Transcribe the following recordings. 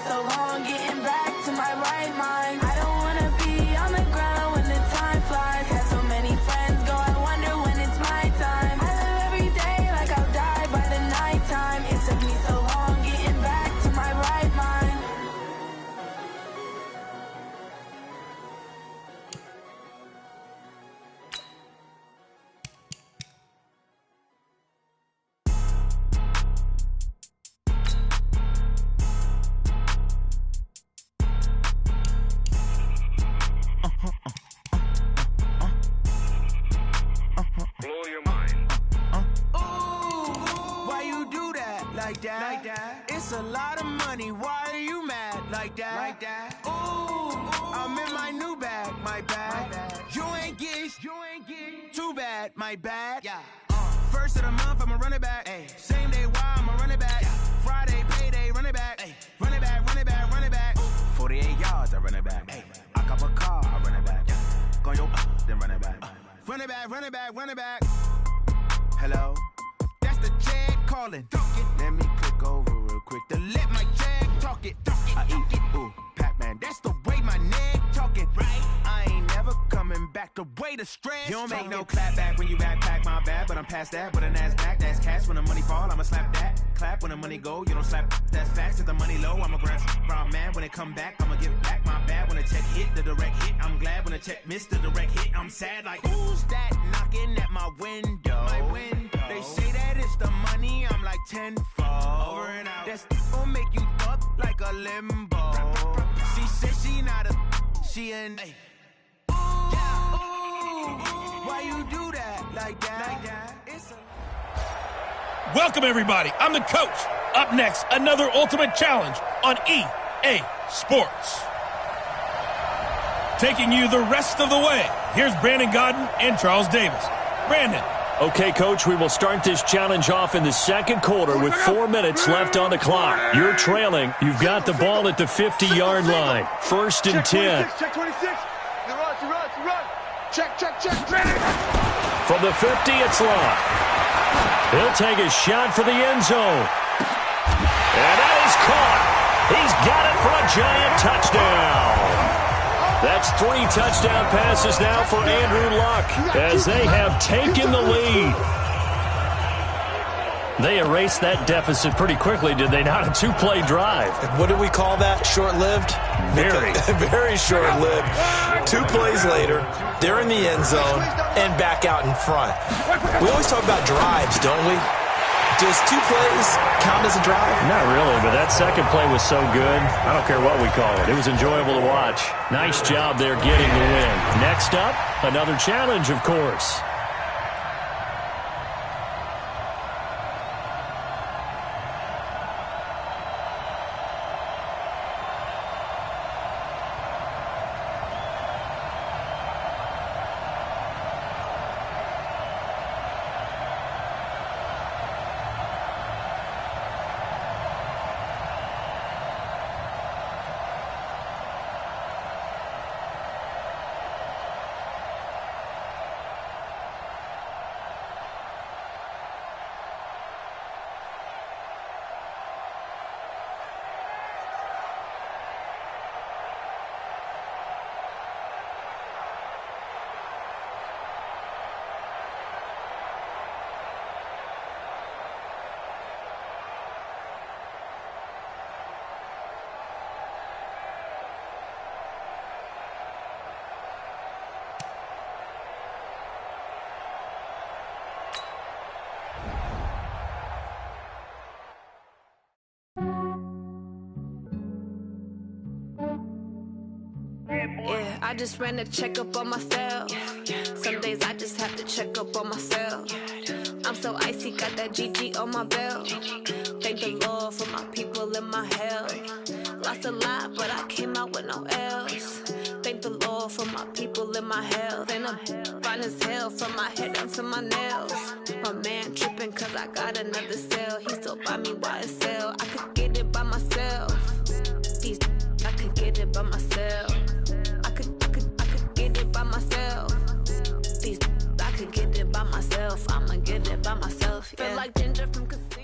so long getting back to my right mind. I don't wanna be on the ground when the time flies. Had so many friends go, I wonder when it's my time. I live every day like I'll die by the nighttime. It took me so long getting back to my right mind. Blow your mind. Why you do that like that? It's a lot of money. Why are you mad like that? Ooh, I'm in my new bag, my bad. You ain't getting too bad, my bad. Yeah. First of the month, I'ma run it back. Ay. Same day, why I'ma run it back. Yeah. Friday, payday, run it back. Ay. Run it back, run it back, run it back. 48 yards, I run it back. Ay. I cop a car, I run it back. Yeah. Go yo, then run it back. Run it back, run it back, run it back. Hello? That's the Jag calling. Let me click over real quick to let my Jag talk it. I eat it, ooh, Pac-Man. That's the way my neck talking. Right? I ain't never coming back the way the stress. You don't make no clap back when you backpack, my bad. But I'm past that with a NASDAQ. That's cash when the money fall, I'ma slap that. Clap when the money go, you don't slap. That's facts. If the money low, I'ma grab brown man. When it come back, I'ma give back my bad. When the check hit, the direct hit. I'm glad when the check missed the direct hit. I'm sad like, who's that knocking at my window? My window. They say that it's the money, I'm like tenfold. Over and out. That's gon' make you up like a limbo. She said she not a, she an. Ooh, why you do that like that? It's a Welcome, everybody. I'm the coach. Up next, another Ultimate Challenge on EA Sports. Taking you the rest of the way, here's Brandon Godden and Charles Davis. Brandon. Okay, Coach, we will start this challenge off in the second quarter with 4 minutes left on the clock. You're trailing. You've got the ball at the 50-yard line. First and 10. Check 26. You run. Check. From the 50, it's Locke. He'll take a shot for the end zone. And that is caught. He's got it for a giant touchdown. That's 3 touchdown passes now for Andrew Luck as they have taken the lead. They erased that deficit pretty quickly, did they not? A 2-play drive. What do we call that? Short-lived? Very. Very short-lived. 2 plays later, they're in the end zone and back out in front. We always talk about drives, don't we? Does 2 plays count as a drive? Not really, but that second play was so good. I don't care what we call it. It was enjoyable to watch. Nice job there getting the win. Next up, another challenge, of course. Yeah, I just ran a checkup on myself. Some days I just have to check up on myself. I'm so icy, got that GG on my belt. Thank the Lord for my people in my health. Lost a lot, but I came out with no L's. Thank the Lord for my people in my health. And I'm fine as hell from my head down to my nails. My man tripping cause I got another cell. He still buy me YSL. I could get it by myself. These I could get it by myself. I could get it by myself. These I could get it by myself. I'ma get it by myself. Yeah. Feel like Ginger from Casino.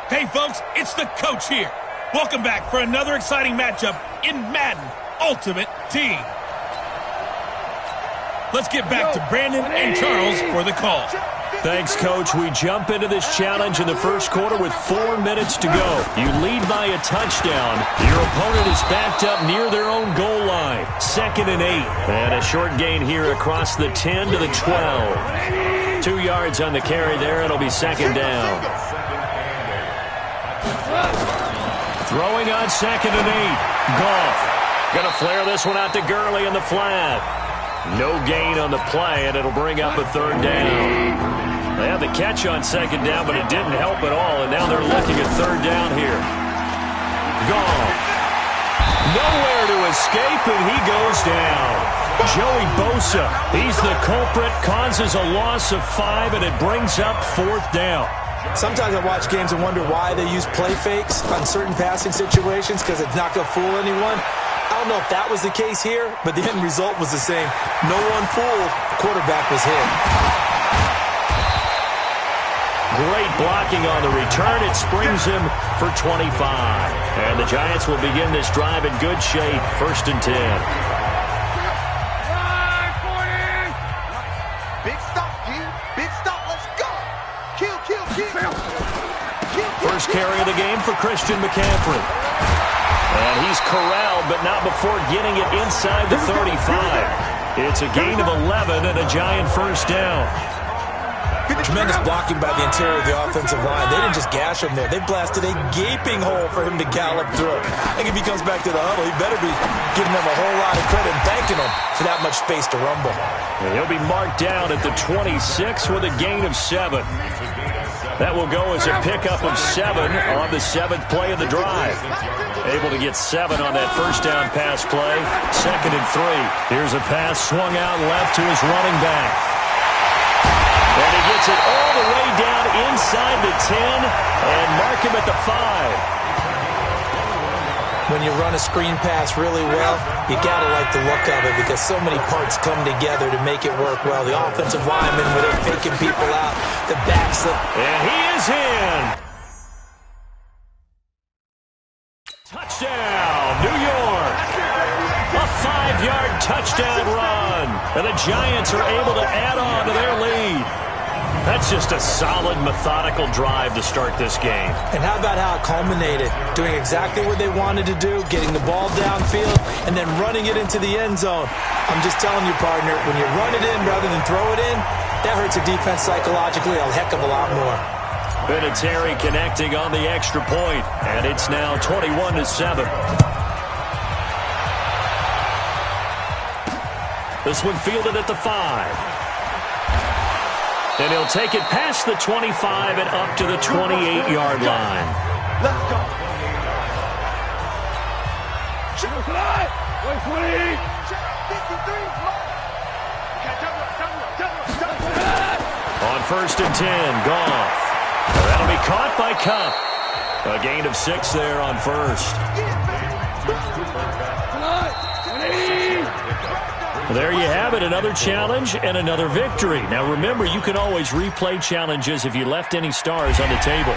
Hey, folks, it's the coach here. Welcome back for another exciting matchup in Madden Ultimate Team. Let's get back to Brandon and Charles for the call. Thanks, Coach. We jump into this challenge in the first quarter with 4 minutes to go. You lead by a touchdown. Your opponent is backed up near their own goal line. 2nd and 8. And a short gain here across the 10 to the 12. 2 yards on the carry there. It'll be 2nd down. Throwing on 2nd and 8. Goff. Going to flare this one out to Gurley in the flat. No gain on the play, and it'll bring up a 3rd down. They had the catch on 2nd down, but it didn't help at all, and now they're looking at 3rd down here. Goff. Nowhere to escape, and he goes down. Joey Bosa, he's the culprit, causes a loss of 5, and it brings up 4th down. Sometimes I watch games and wonder why they use play fakes on certain passing situations because it's not going to fool anyone. I don't know if that was the case here, but the end result was the same. No one fooled. Quarterback was hit. Great blocking on the return. It springs him for 25. And the Giants will begin this drive in good shape. 1st and 10. Big stop, dude. Big stop. Let's go. Kill. First carry of the game for Christian McCaffrey. And he's corralled, but not before getting it inside the 35. It's a gain of 11 and a Giant 1st down. Tremendous blocking by the interior of the offensive line. They didn't just gash him there. They blasted a gaping hole for him to gallop through. I think if he comes back to the huddle, he better be giving them a whole lot of credit and thanking them for that much space to rumble. And he'll be marked down at the 26 with a gain of 7. That will go as a pickup of 7 on the 7th play of the drive. Able to get 7 on that 1st down pass play. 2nd and 3. Here's a pass swung out left to his running back. And he gets it all the way down inside the 10 and mark him at the 5. When you run a screen pass really well, you got to like the look of it because so many parts come together to make it work well. The offensive linemen, where they're faking people out, the backslip. And he is in. Touchdown, New York. A 5-yard touchdown run. And the Giants are able to add on to their lead. That's just a solid, methodical drive to start this game. And how about how it culminated? Doing exactly what they wanted to do, getting the ball downfield, and then running it into the end zone. I'm just telling you, partner, when you run it in rather than throw it in, that hurts a defense psychologically a heck of a lot more. Vinatieri connecting on the extra point, and it's now 21-7. This one fielded at the 5. And he'll take it past the 25 and up to the 28-yard line. Let's go. On 1st and 10, Goff. That'll be caught by Cup. A gain of 6 there on 1st. There you have it, another challenge and another victory. Now remember, you can always replay challenges if you left any stars on the table.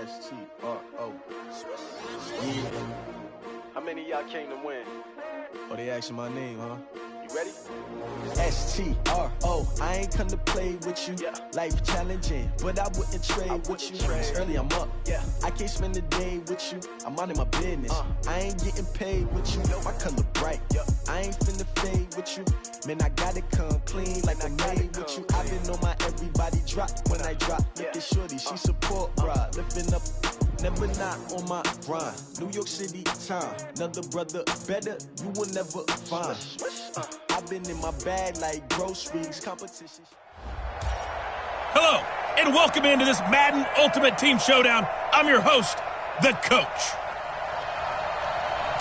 S-T-R-O. How many of y'all came to win? Oh, they asking my name, huh? You ready? S-T-R-O. I ain't come to play with you. Yeah. Life challenging, but I wouldn't trade with you. It's early, I'm up. Yeah. I can't spend the day with you. I'm minding my business. I ain't getting paid with you. My color bright. I ain't finna fade with you. Man, I gotta come clean like I'm made with you. I've been on my everybody drop when I drop. Look at shorty, she support, bruh. Lifting up, never not on my grind. New York City time, another brother better, you will never find. I've been in my bag like groceries, competition. Hello, and welcome into this Madden Ultimate Team Showdown. I'm your host, the Coach.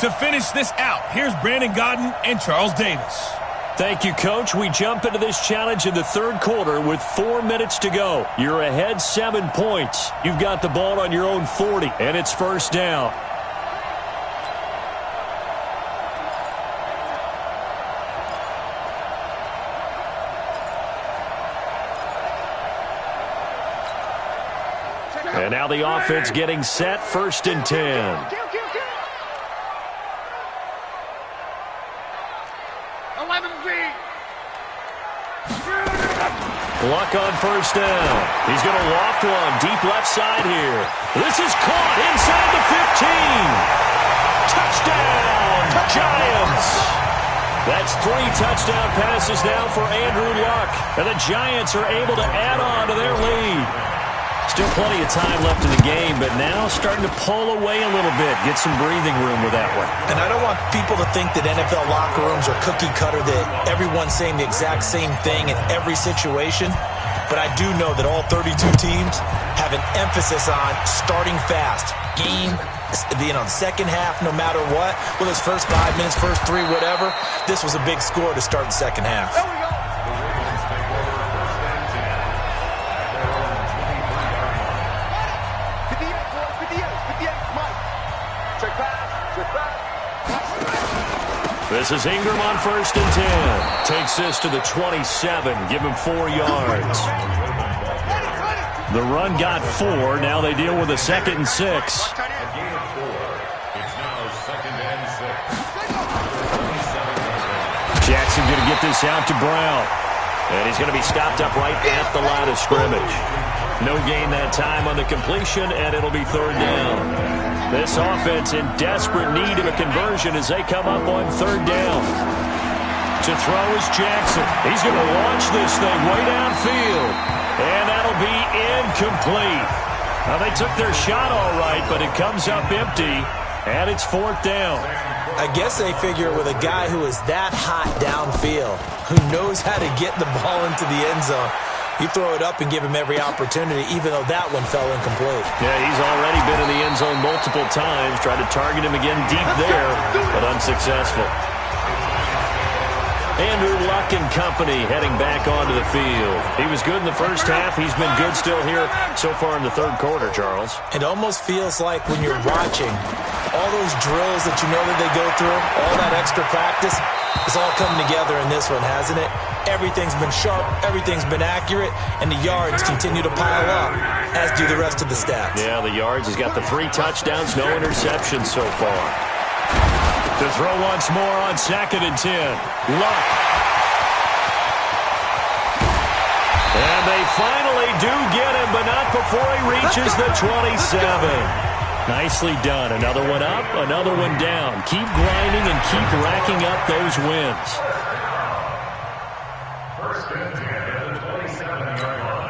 To finish this out, here's Brandon Godden and Charles Davis. Thank you, Coach. We jump into this challenge in the third quarter with 4 minutes to go. You're ahead 7 points. You've got the ball on your own 40, and it's first down. And now the offense getting set, 1st and 10. Luck on first down. He's going to loft one deep left side here. This is caught inside the 15. Touchdown, Giants. That's 3 touchdown passes now for Andrew Luck. And the Giants are able to add on to their lead. Still plenty of time left in the game, but now starting to pull away a little bit, get some breathing room with that one. And I don't want people to think that NFL locker rooms are cookie cutter, that everyone's saying the exact same thing in every situation. But I do know that all 32 teams have an emphasis on starting fast. Game, the second half, no matter what, whether it's first 5 minutes, first 3, whatever, this was a big score to start the second half. There we go. This is Ingram on 1st and 10. Takes this to the 27. Give him 4 yards. The run got 4. Now they deal with a 2nd and 6. Jackson going to get this out to Brown. And he's going to be stopped up right at the line of scrimmage. No gain that time on the completion, and it'll be 3rd down. This offense in desperate need of a conversion as they come up on 3rd down. To throw is Jackson. He's going to launch this thing way downfield. And that'll be incomplete. Now, they took their shot all right, but it comes up empty, and it's 4th down. I guess they figure with a guy who is that hot downfield, who knows how to get the ball into the end zone, you throw it up and give him every opportunity, even though that one fell incomplete. Yeah, he's already been in the end zone multiple times. Tried to target him again deep there, but unsuccessful. Andrew Luck and company heading back onto the field. He was good in the first half. He's been good still here so far in the third quarter, Charles. It almost feels like when you're watching all those drills that you know that they go through, all that extra practice, it's all coming together in this one, hasn't it? Everything's been sharp, everything's been accurate, and the yards continue to pile up, as do the rest of the stats. Yeah, the yards. He's got the 3 touchdowns, no interceptions so far. To throw once more on 2nd and 10. Luck. And they finally do get him, but not before he reaches the 27. Nicely done. Another one up, another one down. Keep grinding and keep racking up those wins. First and 10 at the 27-yard line.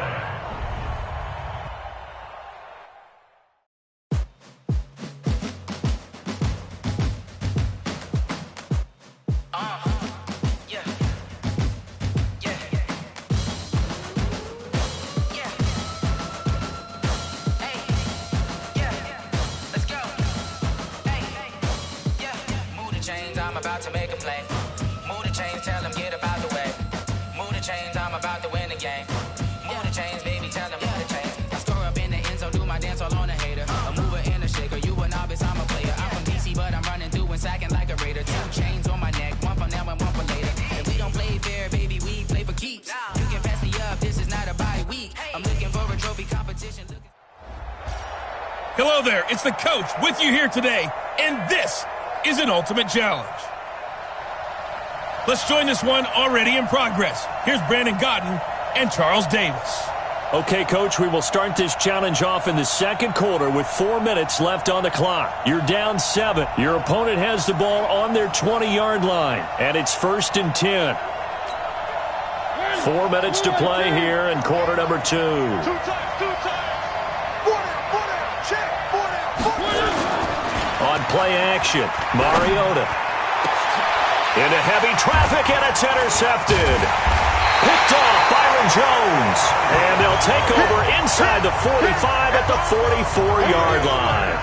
I'm about to make a play. Move the chains, tell them get up out the way. Move the chains, I'm about to win the game. Move the chains, baby, tell them move the chains. I score up in the end zone, do my dance all on a hater. A mover and a shaker, you a novice, I'm a player. I'm from DC, but I'm running through and sacking like a raider. 2 chains on my neck, one for now and one for later. And we don't play fair, baby, we play for keeps. You can pass me up, this is not a bye week. I'm looking for a trophy competition. Hello there, it's the coach with you here today, and this is an ultimate challenge. Let's join this one already in progress. Here's Brandon Godden and Charles Davis. Okay, Coach, we will start this challenge off in the second quarter with 4 minutes left on the clock. You're down 7. Your opponent has the ball on their 20-yard line, and it's 1st and 10. 4 minutes to play here in quarter number 2. On play action, Mariota. Into heavy traffic, and it's intercepted. Picked off Byron Jones. And they'll take over inside the 45 at the 44-yard line.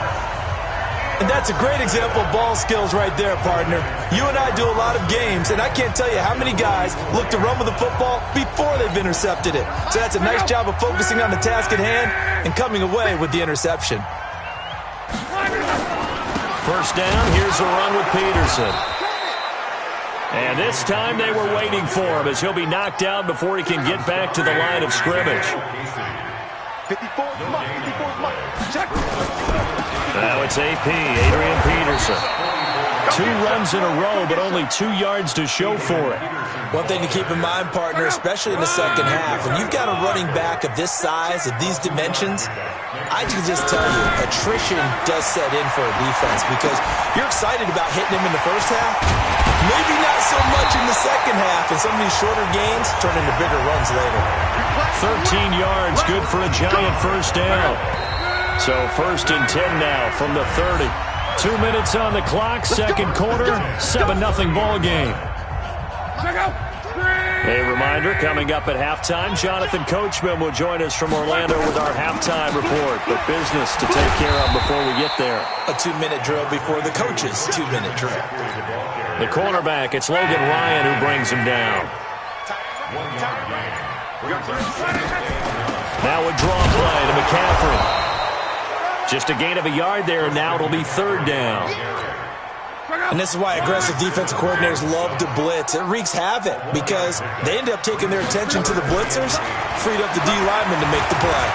And that's a great example of ball skills right there, partner. You and I do a lot of games, and I can't tell you how many guys look to run with the football before they've intercepted it. So that's a nice job of focusing on the task at hand and coming away with the interception. First down, here's a run with Peterson. And this time they were waiting for him as he'll be knocked down before he can get back to the line of scrimmage. 54's Mutt. 54's Mutt. Check. Now it's AP, Adrian Peterson. 2 runs in a row, but only 2 yards to show for it. One thing to keep in mind, partner, especially in the second half, when you've got a running back of this size, of these dimensions, I can just tell you, attrition does set in for a defense because you're excited about hitting him in the first half. Maybe not so much in the second half, and some of these shorter gains turn into bigger runs later. 13 yards, good for a giant first down. So 1st and 10 now from the 30. 2 minutes on the clock, second quarter, 7-0 ball game. A reminder, coming up at halftime, Jonathan Coachman will join us from Orlando with our halftime report. But business to take care of before we get there. A 2-minute drill before the coach's 2-minute drill. The cornerback, it's Logan Ryan who brings him down. Now a draw play to McCaffrey. Just a gain of a yard there, and now it'll be 3rd down. And this is why aggressive defensive coordinators love to blitz. It wreaks havoc because they end up taking their attention to the blitzers, freed up the D lineman to make the play.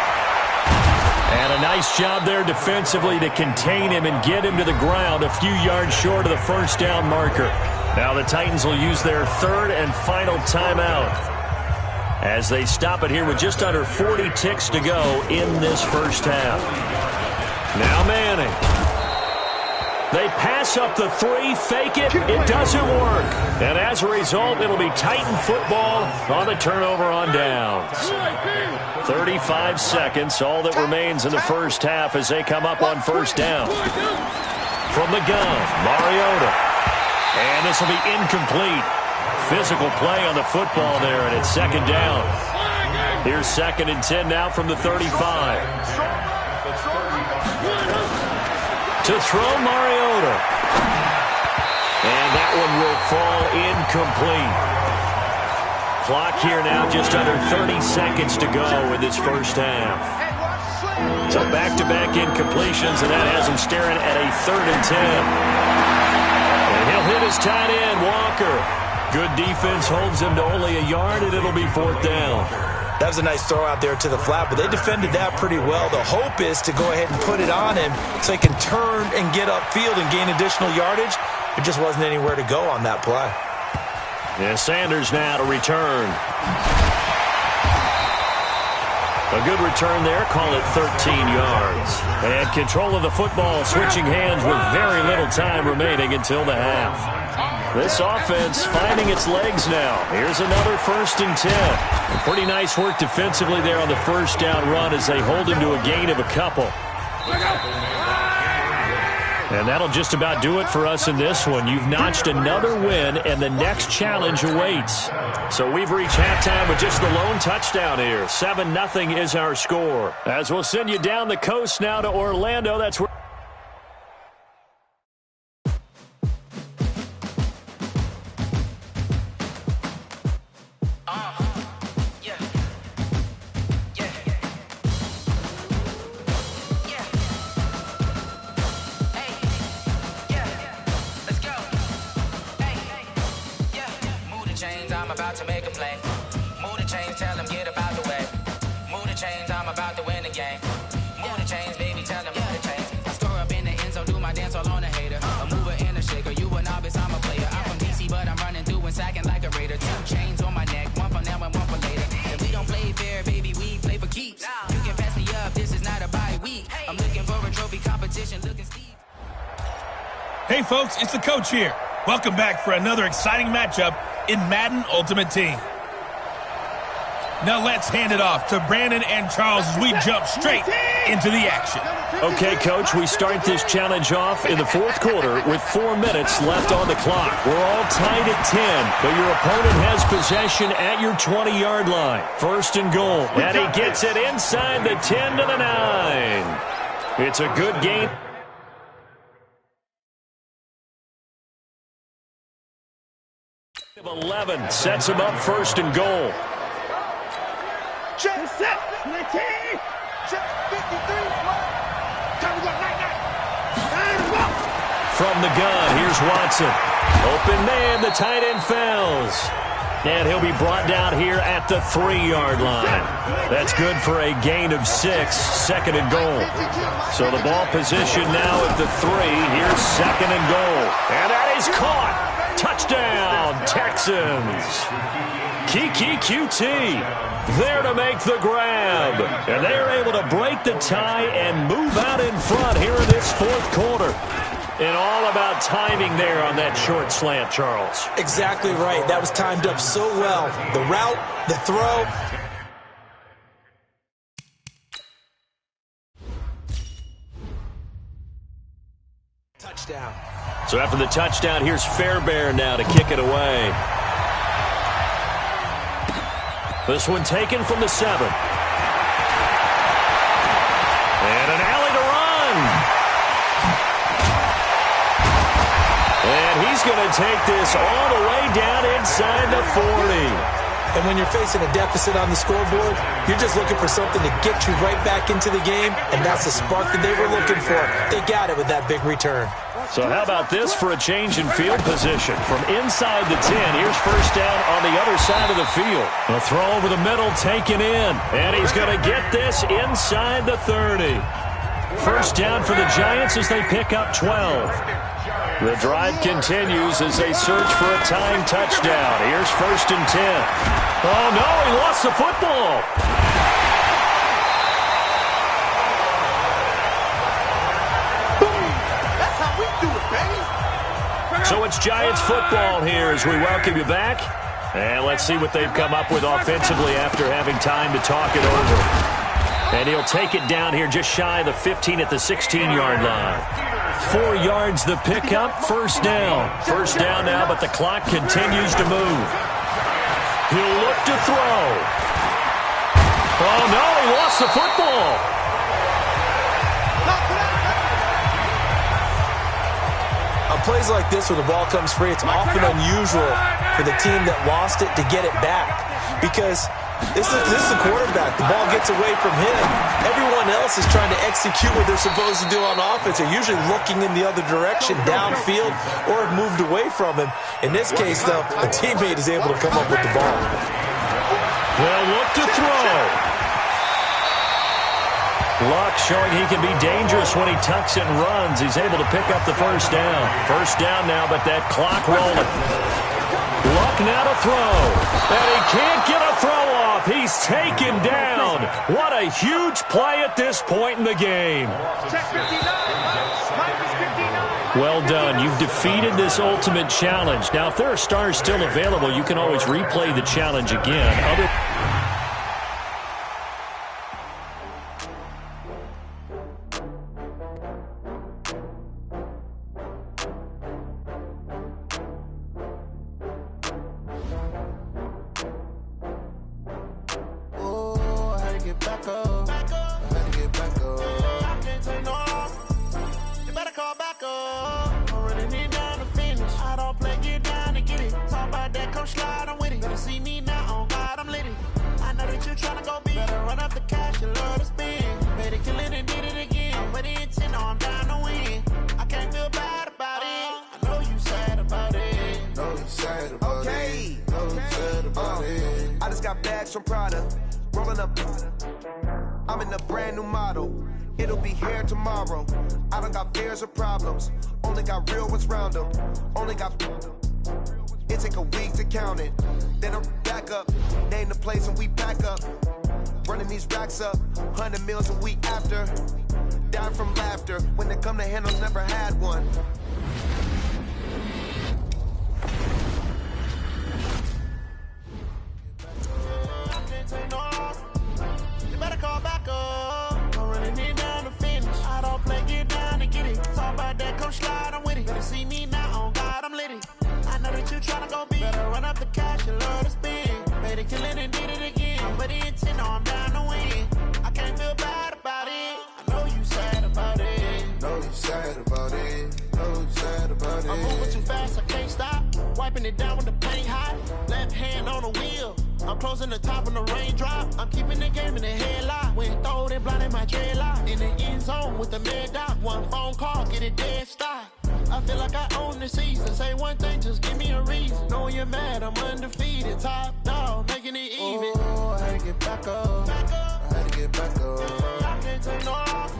And a nice job there defensively to contain him and get him to the ground a few yards short of the first down marker. Now the Titans will use their 3rd and final timeout as they stop it here with just under 40 ticks to go in this first half. Now Manning. They pass up the 3, fake it, it doesn't work. And as a result, it'll be Titan football on the turnover on downs. 35 seconds, all that remains in the first half as they come up on first down. From the gun, Mariota. And this will be incomplete. Physical play on the football there, and it's 2nd down. Here's 2nd and 10 now from the 35. To throw Mariota. And that one will fall incomplete. Clock here now just under 30 seconds to go in this first half. So back-to-back incompletions, and that has him staring at a 3rd and 10. And he'll hit his tight end, Walker. Good defense holds him to only a yard, and it'll be 4th down. That was a nice throw out there to the flat, but they defended that pretty well. The hope is to go ahead and put it on him so he can turn and get upfield and gain additional yardage. There just wasn't anywhere to go on that play. Yeah, Sanders now to return. A good return there, call it 13 yards. And control of the football, switching hands with very little time remaining until the half. This offense finding its legs now. Here's another 1st and 10. Pretty nice work defensively there on the first down run as they hold him to a gain of a couple. And that'll just about do it for us in this one. You've notched another win, and the next challenge awaits. So we've reached halftime with just the lone touchdown here. 7-0 is our score. As we'll send you down the coast now to Orlando. That's where... I'm about to make a play. Move the chains, tell them get about the way. Move the chains, I'm about to win the game. Move the chains, baby, tell them move the chains. I score up in the end zone, do my dance all on a hater. A mover and a shaker, you a novice, I'm a player. I'm from DC, but I'm running through and sacking like a raider. 2 chains on my neck, one for now and one for later. And we don't play fair, baby, we play for keeps. You can pass me up, this is not a bye week. I'm looking for a trophy competition, looking steep. Hey folks, it's the coach here. Welcome back for another exciting matchup in Madden Ultimate Team. Now let's hand it off to Brandon and Charles as we jump straight into the action. Okay, Coach, we start this challenge off in the 4th quarter with 4 minutes left on the clock. We're all tied at 10, but your opponent has possession at your 20-yard line. 1st and goal, and he gets it inside the 10 to the 9. It's a good game. 11 sets him up first and goal. Check, set, 19. Check, 53. Time to go, night. From the gun, here's Watson. Open man, the tight end fails. And he'll be brought down here at the 3-yard line. That's good for a gain of 6, second and goal. So the ball position now at the 3. Here's second and goal. And that is caught. Touchdown, Texans. Kiki QT there to make the grab. And they're able to break the tie and move out in front here in this fourth quarter. And all about timing there on that short slant, Charles. Exactly right. That was timed up so well. The route, the throw. Touchdown. So after the touchdown, here's Fairbairn now to kick it away. This one taken from the 7. And an alley to run. And he's going to take this all the way down inside the 40. And when you're facing a deficit on the scoreboard, you're just looking for something to get you right back into the game, and that's the spark that they were looking for. They got it with that big return. So how about this for a change in field position? From inside the 10, here's first down on the other side of the field. A throw over the middle taken in, and he's going to get this inside the 30. First down for the Giants as they pick up 12. The drive continues as they search for a tying touchdown. Here's first and 10. Oh, no, he lost the football. That's how we do it, baby. So it's Giants football here as we welcome you back. And let's see what they've come up with offensively after having time to talk it over. And he'll take it down here just shy of the 15 at the 16-yard line. 4 yards the pickup, first down. First down now, but the clock continues to move. He'll look to throw. Oh, no, he lost the football. On plays like this where the ball comes free, it's often unusual for the team that lost it to get it back. Because this is the quarterback. The ball gets away from him. Everyone else is trying to execute what they're supposed to do on offense. They're usually looking in the other direction, downfield, or have moved away from him. In this case, though, a teammate is able to come up with the ball. They'll look to throw. Luck showing he can be dangerous when he tucks it and runs. He's able to pick up the first down. First down now, but that clock rolling. Luck now to throw. And he can't get a throw off. He's taken down. What a huge play at this point in the game. Well done. You've defeated this ultimate challenge. Now, if there are stars still available, you can always replay the challenge again. I just got bags from Prada, rolling up. I'm in a brand new model. It'll be here tomorrow. I don't got fears or problems. Only got real ones round them. Only got. It take a week to count it. Then I'm back up. Name the place and we pack up. Running these racks up. 100 meals a week after. Down from laughter. When they come to handles, never had one. You better call back up. I'm running it down to finish. I don't play, get down to get it. Talk about that, come slide, I'm with it. Better see me now, on God, I'm litty. I know that you tryna go big. Better run up the cash, you love to spin. Made it, kill it, and did it again. But the intent, no, I'm down to win. I can't feel bad about it. I know you sad about it. Know you sad about it. Know you sad about it. I'm moving too fast, I can't stop. wiping it down with the paint hot. Left hand on the wheel. I'm closing the top on the raindrop. I'm keeping the game in the headlock. When throwed and blinded my dreadlock. In the end zone with the mad dot. One phone call, get it dead stop. I feel like I own the season. Say one thing, just give me a reason. Knowing you're mad, I'm undefeated. Top dog, making it even. Oh, I had to get back up. I had to get back up. I can't take no loss.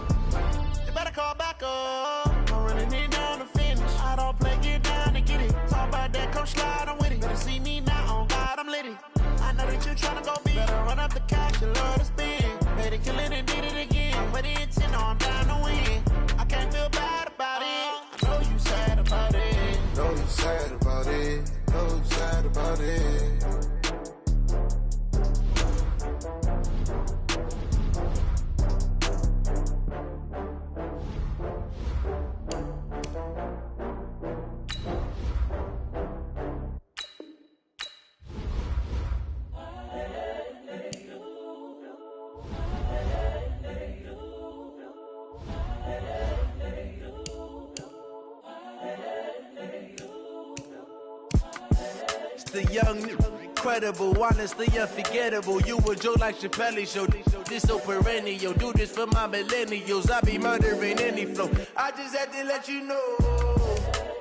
You better call back up. I'm running it down to finish. I don't play, get down to get it. Talk about that, come slide, I'm with it. Better see me now, on God, I'm litty. I know that you tryna go big. Better run up the cash, you love to spend. Better kill it and did it again. But it's in, I'm down to win. I can't feel bad about it. I know you sad about it. Know you sad about it. Know you sad about it. The young, incredible, honestly unforgettable. You a joke like Chappelle Show. This so perennial. Do this for my millennials. I be murdering any flow. I just had to let you know.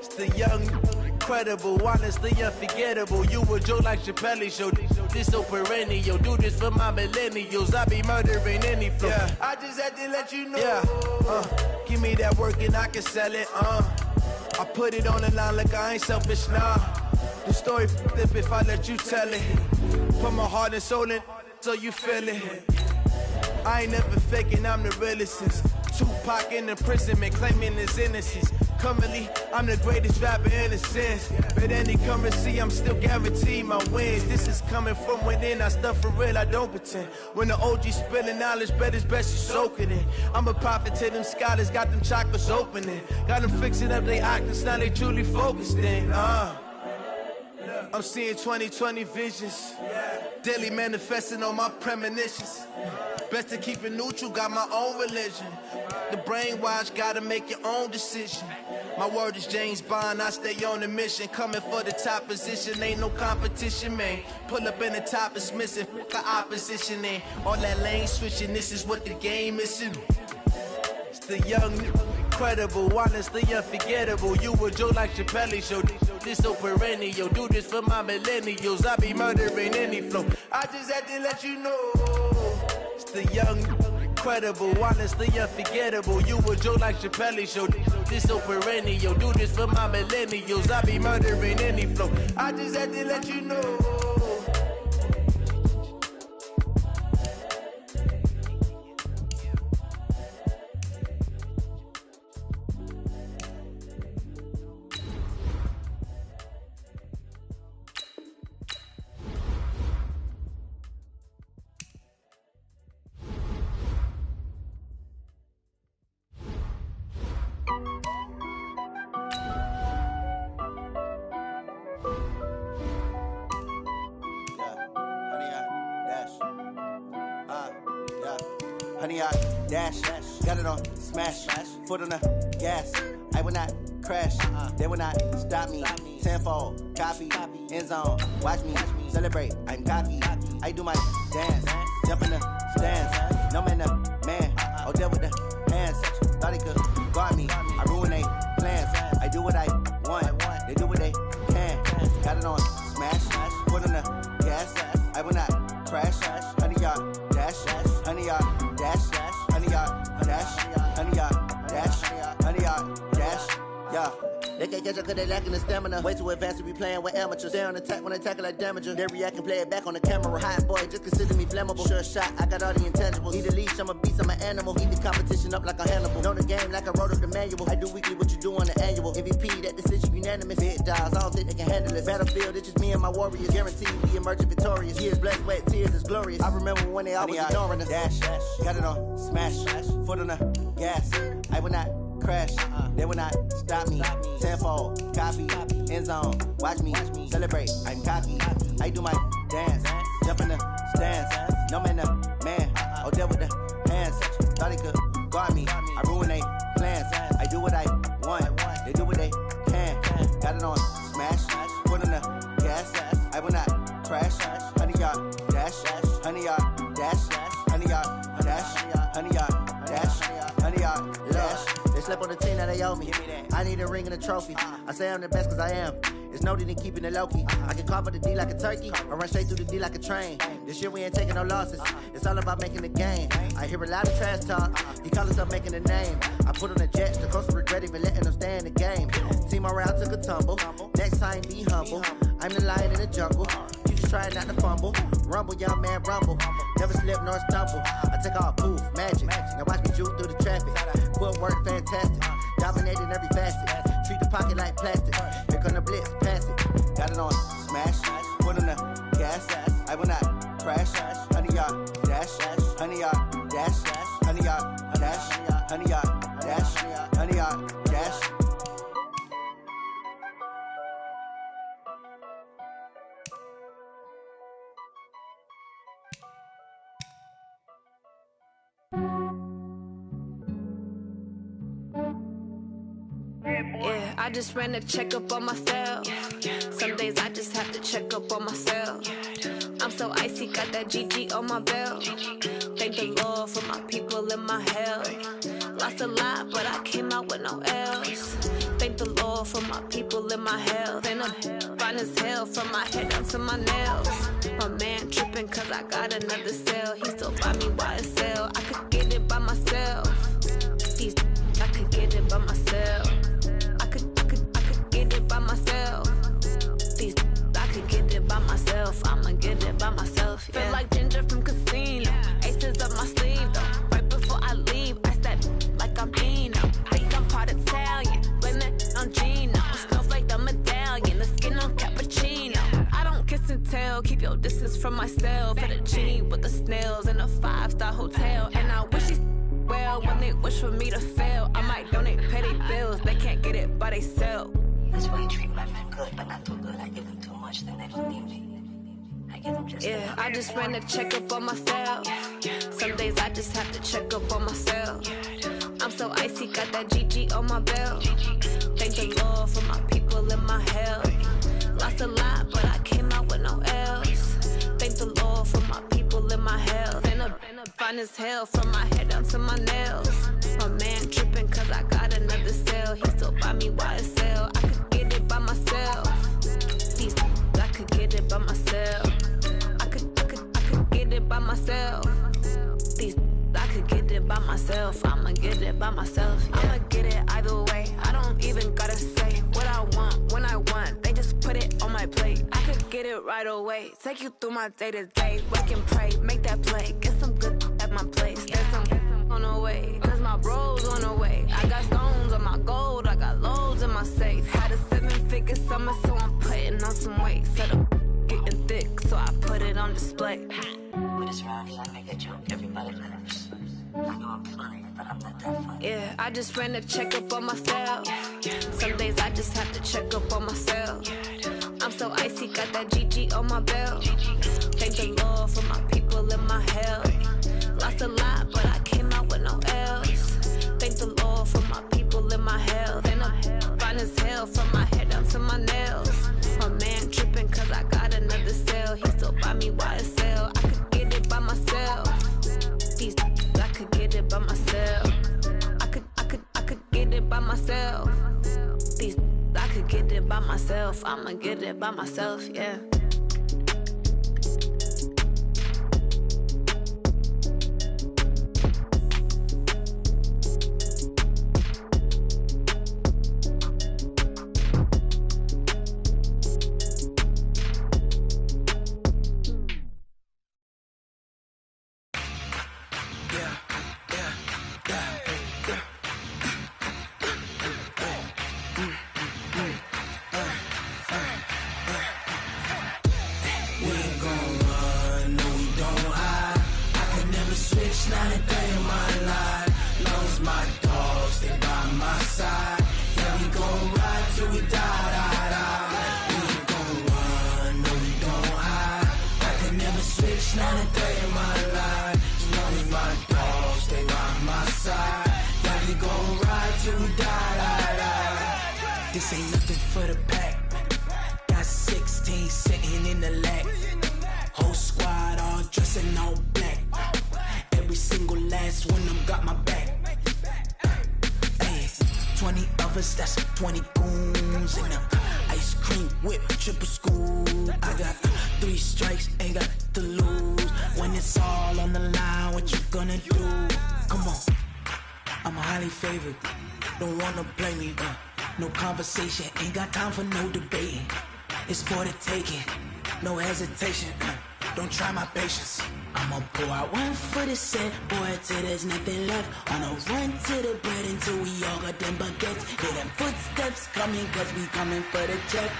It's the young, incredible, honestly unforgettable. You a joke like Chappelle Show. This so perennial. Do this for my millennials. I be murdering any flow. Yeah. I just had to let you know. Yeah. Give me that work and I can sell it. I put it on the line like I ain't selfish, nah. The story flip if I let you tell it. Put my heart and soul in so you feel it. I ain't never faking, I'm the realest since Tupac in imprisonment, claiming his innocence. Currently, I'm the greatest rapper in a sense. But any currency, I'm still guaranteed my wins. This is coming from within, I stuff for real, I don't pretend. When the OG spilling knowledge, bet it's best you soak it in. I'm a prophet to them scholars, got them chakras opening. Got them fixing up they octaves, now they truly focused in. I'm seeing 2020 visions. Daily manifesting on my premonitions. Best to keep it neutral, got my own religion. The brainwash, gotta make your own decision. My word is James Bond, I stay on a mission. Coming for the top position, ain't no competition, man. Pull up in the top, it's missing, the opposition, and all that lane switching, this is what the game is. It's the young, incredible, honestly unforgettable. You a joke like Chappelle Show. This so perennial. Do this for my millennials. I be murdering any flow. I just had to let you know. It's the young, incredible, honestly unforgettable. You a joke like Chappelle Show. This so perennial. Do this for my millennials. I be murdering any flow. I just had to let you know. Honey, I dash, got it on smash, foot on the gas. I will not crash, they will not stop me. Tenfold, copy, end zone, watch me celebrate. I'm cocky, I do my dance, jump in the stands. No man, the man, oh, deal with the hands. Thought he could guard me, I ruin they plans. I do what I want, they do what they can. Got it on smash, foot on the gas. I will not crash, honey, y'all dash, honey, y'all dash, honey, y'all dash, honey, y'all dash, honey, y'all dash, yeah. They can't catch up cause they lacking the stamina. Way too advanced to be playing with amateurs. Stay on attack when they tackle like damager. They react and play it back on the camera. Hot boy, just consider me flammable. Sure shot, I got all the intangibles. Need a leash, I'm a beast, I'm an animal. Eat the competition up like a Hannibal. Know the game like I wrote up the manual. I do weekly what you do on the annual. MVP, that decision unanimous. Big dials, I don't think they can handle it. Battlefield, it's just me and my warriors. Guaranteed we emerging victorious. Years blessed, wet tears is glorious. I remember when they always ignoring us. Dash, got it on smash, foot on the gas. I will not crash, they will not stop me. Tenfold, copy, end zone, watch me celebrate. I'm cocky, I do my dance, jump in the stands. No man, the man, oh, deal with the hands. Thought he could guard me, I ruin they plans. I do what I want, they do what they can. Got it on smash, foot on the gas. I will not crash. 100 yard dash. 100 yard dash. 100 yard dash. 100 yard dash. 100 yard dash. They slept on the team, now they owe me. I need a ring and a trophy. I say I'm the best cause I am. It's no need in keeping it low-key. I can carve up the D like a turkey, or run straight through the D like a train. This year we ain't taking no losses. It's all about making the game. I hear a lot of trash talk. He call himself making a name. I put on the Jets, the coach regret even letting them stay in the game. Team around took a tumble. Next time be humble. I'm the lion in the jungle. You just trying not to fumble. Rumble, young man, rumble. Never slip nor stumble. I take off, poof, magic. Now watch me juke through the traffic. Footwork fantastic. Dominating every facet. Treat the pocket like plastic. Here come the blitz, pass it. Got it on smash. Foot on the gas. I will not crash. 100 yard dash. 100 yard dash. 100 yard dash. 100 yard dash. 100 yard dash. Yeah, I just ran a checkup on myself. Some days I just have to check up on myself. I'm so icy, got that GG on my belt. Thank the Lord for my people in my health. Lost a lot, but I came out with no L's. Thank the Lord for my people in my health. And I'm fine as hell from my head down to my nails. My man tripping cause I got another cell. He still buy me YSL. I could get it by myself. These I could get it by myself. I could get it by myself. These I could get it by myself. I'ma get it by myself. Yeah. Feel like Ginger from Casino. Aces up my sleeve though. Right before I leave, I step like I'm Dino. Think I'm part Italian. Blame it on Gino. Snowflake the medallion. The skin on cappuccino. I don't kiss and tell. Keep your distance from myself. For the genie with the snails in a 5-star hotel. And I wish he's well when they wish for me to fail. I might donate petty bills. They can't get it by themselves. That's why you treat my men good, but not too good. I give them too much, then they don't need me. I give them just yeah, I just ran a checkup on myself. Some days I just have to check up on myself. I'm so icy, got that GG on my belt. Thank the Lord for my people in my health. Lost a lot, but I came out with no L's. Thank the Lord for my people in my health. And I'm fine as hell from my head down to my nails. My man tripping cause I got another cell. He still buy me YSL. I could get it by myself. These I could get it by myself. I could get it by myself. These I could get it by myself. I'ma get it by myself. Yeah. I'ma get it either way. I don't even gotta say what I want when I want. They just put it on my plate. I could get it right away. Take you through my day to day. Work and pray, make that play. Get some good at my place. There's some on the way. Cause my bros on the way. I got stones on my gold. I got loads in my safe. Had a 7-figure summer, so I'm putting on some weight. Set up getting thick, so I put it on display. With this round, I make a joke. Everybody laughs. I know I'm funny, but I'm not that funny. Yeah, I just ran a checkup on myself. Some days I just have to check up on myself. I'm so icy, got that GG on my belt. Thank the Lord for my people in my health. Lost a lot, but I came out with no L's. Thank the Lord for my people in my health. And I'm fine as hell from my head down to my nails. My man tripping cause I got another cell. He still buy me YSL. I could get it by myself. These I could get it by myself. I could get it by myself. These I could get it by myself. I'ma get it by myself, yeah. that's when I'm got my back. Hey, 20 of us, that's 20 goons in them. Ice cream whip, triple scoop. I got 3 strikes, ain't got to lose. When it's all on the line, what you gonna do? Come on, I'm highly favored. Don't wanna blame me, no conversation, ain't got time for no debating. It's for the taking, no hesitation, don't try my patience. I'ma pour out one for the set, boy, till there's nothing left. On a run to the bread until we all got them baguettes. Hear them footsteps coming, cause we coming for the check.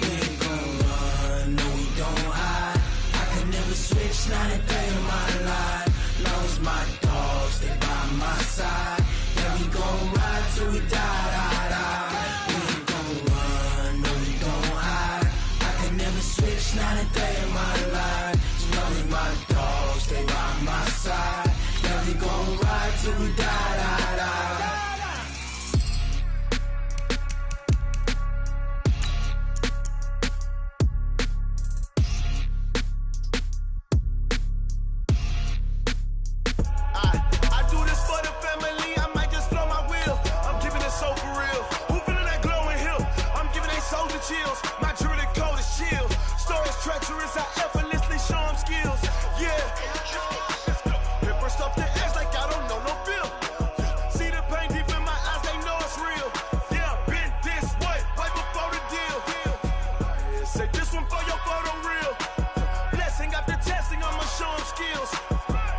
We ain't gon' run, no we don't hide. I can never switch, not a day in my life. Long as my dogs, they by my side. Yeah, we gon' ride till we die, die, die. We ain't gon' run, no we don't hide. I can never switch, not a day in my life. As long as my dogs, they by my side. Yeah, we gon' ride till we die, die, die. Chills. My jewelry code is chill. Stories treacherous, I effortlessly show them skills. Yeah. Hit first up the edge like I don't know no feel. See the pain deep in my eyes, they know it's real. Yeah, been this way, right before the deal. Say this one for your photo real. Blessing after testing, I'ma show them skills.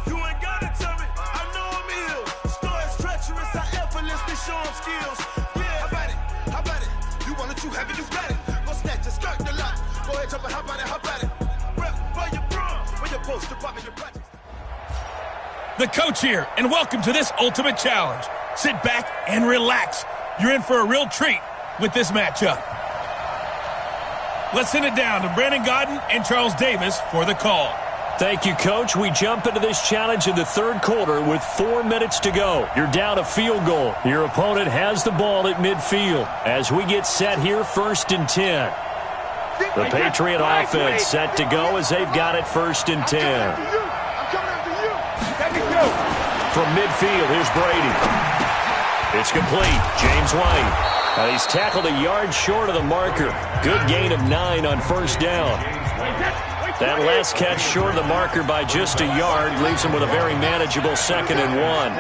You ain't gotta tell me, I know I'm ill. Stories treacherous, I effortlessly show them skills. Yeah, how about it? How about it? You want it, you have it, you got it. Go snatch it, skirt the lot. Go ahead, jump it, how about it, how about it? Rep where you from, where you post to pop in your project. The coach here, and welcome to this ultimate challenge. Sit back and relax. You're in for a real treat with this matchup. Let's send it down to Brandon Godden and Charles Davis for the call. Thank you, Coach. We jump into this challenge in the third quarter with 4 minutes to go. You're down a field goal. Your opponent has the ball at midfield. As we get set here, 1st and 10. The Patriot offense set to go as they've got it 1st and 10. From midfield, here's Brady. It's complete. James White. He's tackled a yard short of the marker. Good gain of 9 on 1st down. That last catch short of the marker by just a yard leaves him with a very manageable 2nd and 1.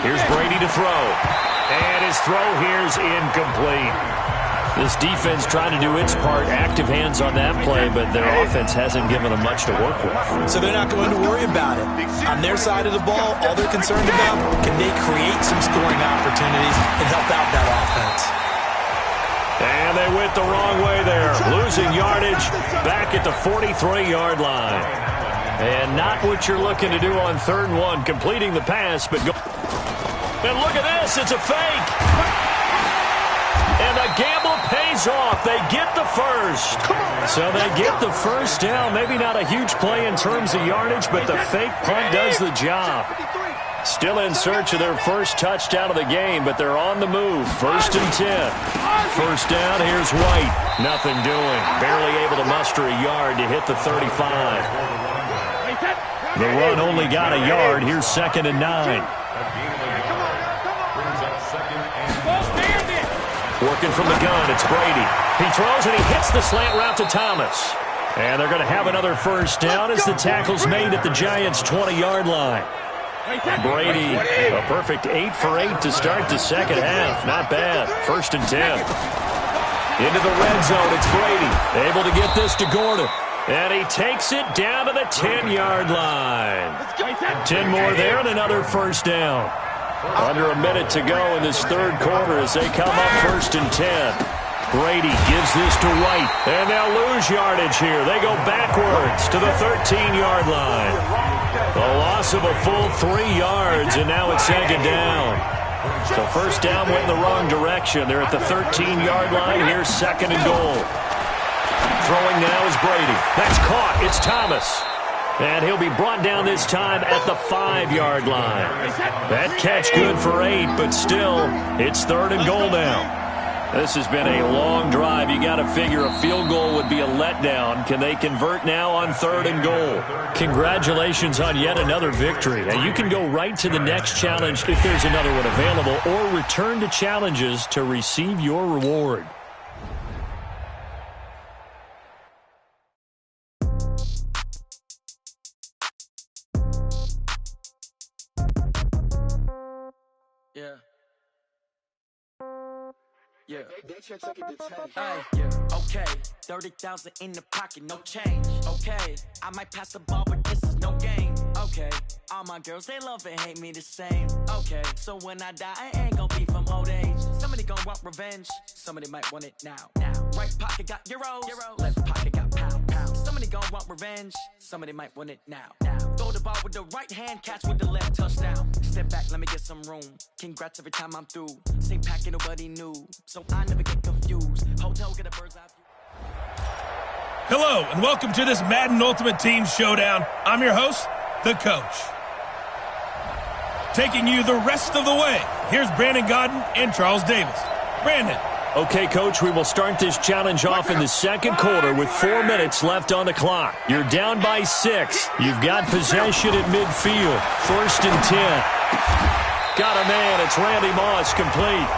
Here's Brady to throw. And his throw here's incomplete. This defense trying to do its part, active hands on that play, but their offense hasn't given them much to work with. So they're not going to worry about it. On their side of the ball, all they're concerned about, can they create some scoring opportunities and help out that offense? And they went the wrong way there. Losing yardage back at the 43-yard line. And not what you're looking to do on 3rd and 1, completing the pass, but go. And look at this, it's a fake. And the gamble pays off. They get the first. So they get the 1st down. Maybe not a huge play in terms of yardage, but the fake punt does the job. Still in search of their first touchdown of the game, but they're on the move. 1st and 10. 1st down, here's White. Nothing doing. Barely able to muster a yard to hit the 35. The run only got a yard. Here's 2nd and 9. Working from the gun, it's Brady. He throws and he hits the slant route to Thomas. And they're going to have another 1st down as the tackle's made at the Giants' 20-yard line. Brady, a perfect 8 for 8 to start the 2nd half. Not bad. 1st and 10. Into the red zone, it's Brady. Able to get this to Gordon. And he takes it down to the 10-yard line. 10 more there and another 1st down. Under a minute to go in this third quarter as they come up 1st and 10. Brady gives this to White. And they'll lose yardage here. They go backwards to the 13-yard line. A loss of a full 3 yards, and now it's 2nd down. So 1st down went in the wrong direction. They're at the 13-yard line. Here's 2nd and goal. Throwing now is Brady. That's caught. It's Thomas. And he'll be brought down this time at the 5-yard line. That catch good for 8, but still, it's 3rd and goal now. This has been a long drive. You got to figure a field goal would be a letdown. Can they convert now on 3rd and goal? Congratulations on yet another victory. Now you can go right to the next challenge if there's another one available, or return to challenges to receive your reward. Yeah. Okay. 30,000 in the pocket, no change. Okay. I might pass the ball, but this is no game. Okay. All my girls, they love and hate me the same. Okay. So when I die, I ain't gonna be from old age. Somebody gonna want revenge. Somebody might want it now. Right pocket got euros. Left pocket got pounds. Somebody gonna want revenge. Somebody might want it now. Throw the ball with the right hand, catch with the left, touchdown. Step back, let me get some room. Congrats every time I'm through. Same packet, nobody knew. So I never get confused. Hotel, get a bird's eye view. Hello, and welcome to this Madden Ultimate Team Showdown. I'm your host, the Coach. Taking you the rest of the way, here's Brandon Godden and Charles Davis. Brandon. Okay, Coach, we will start this challenge off in the second quarter with 4 minutes left on the clock. You're down by 6. You've got possession at midfield. 1st and 10. Got a man. It's Randy Moss, complete.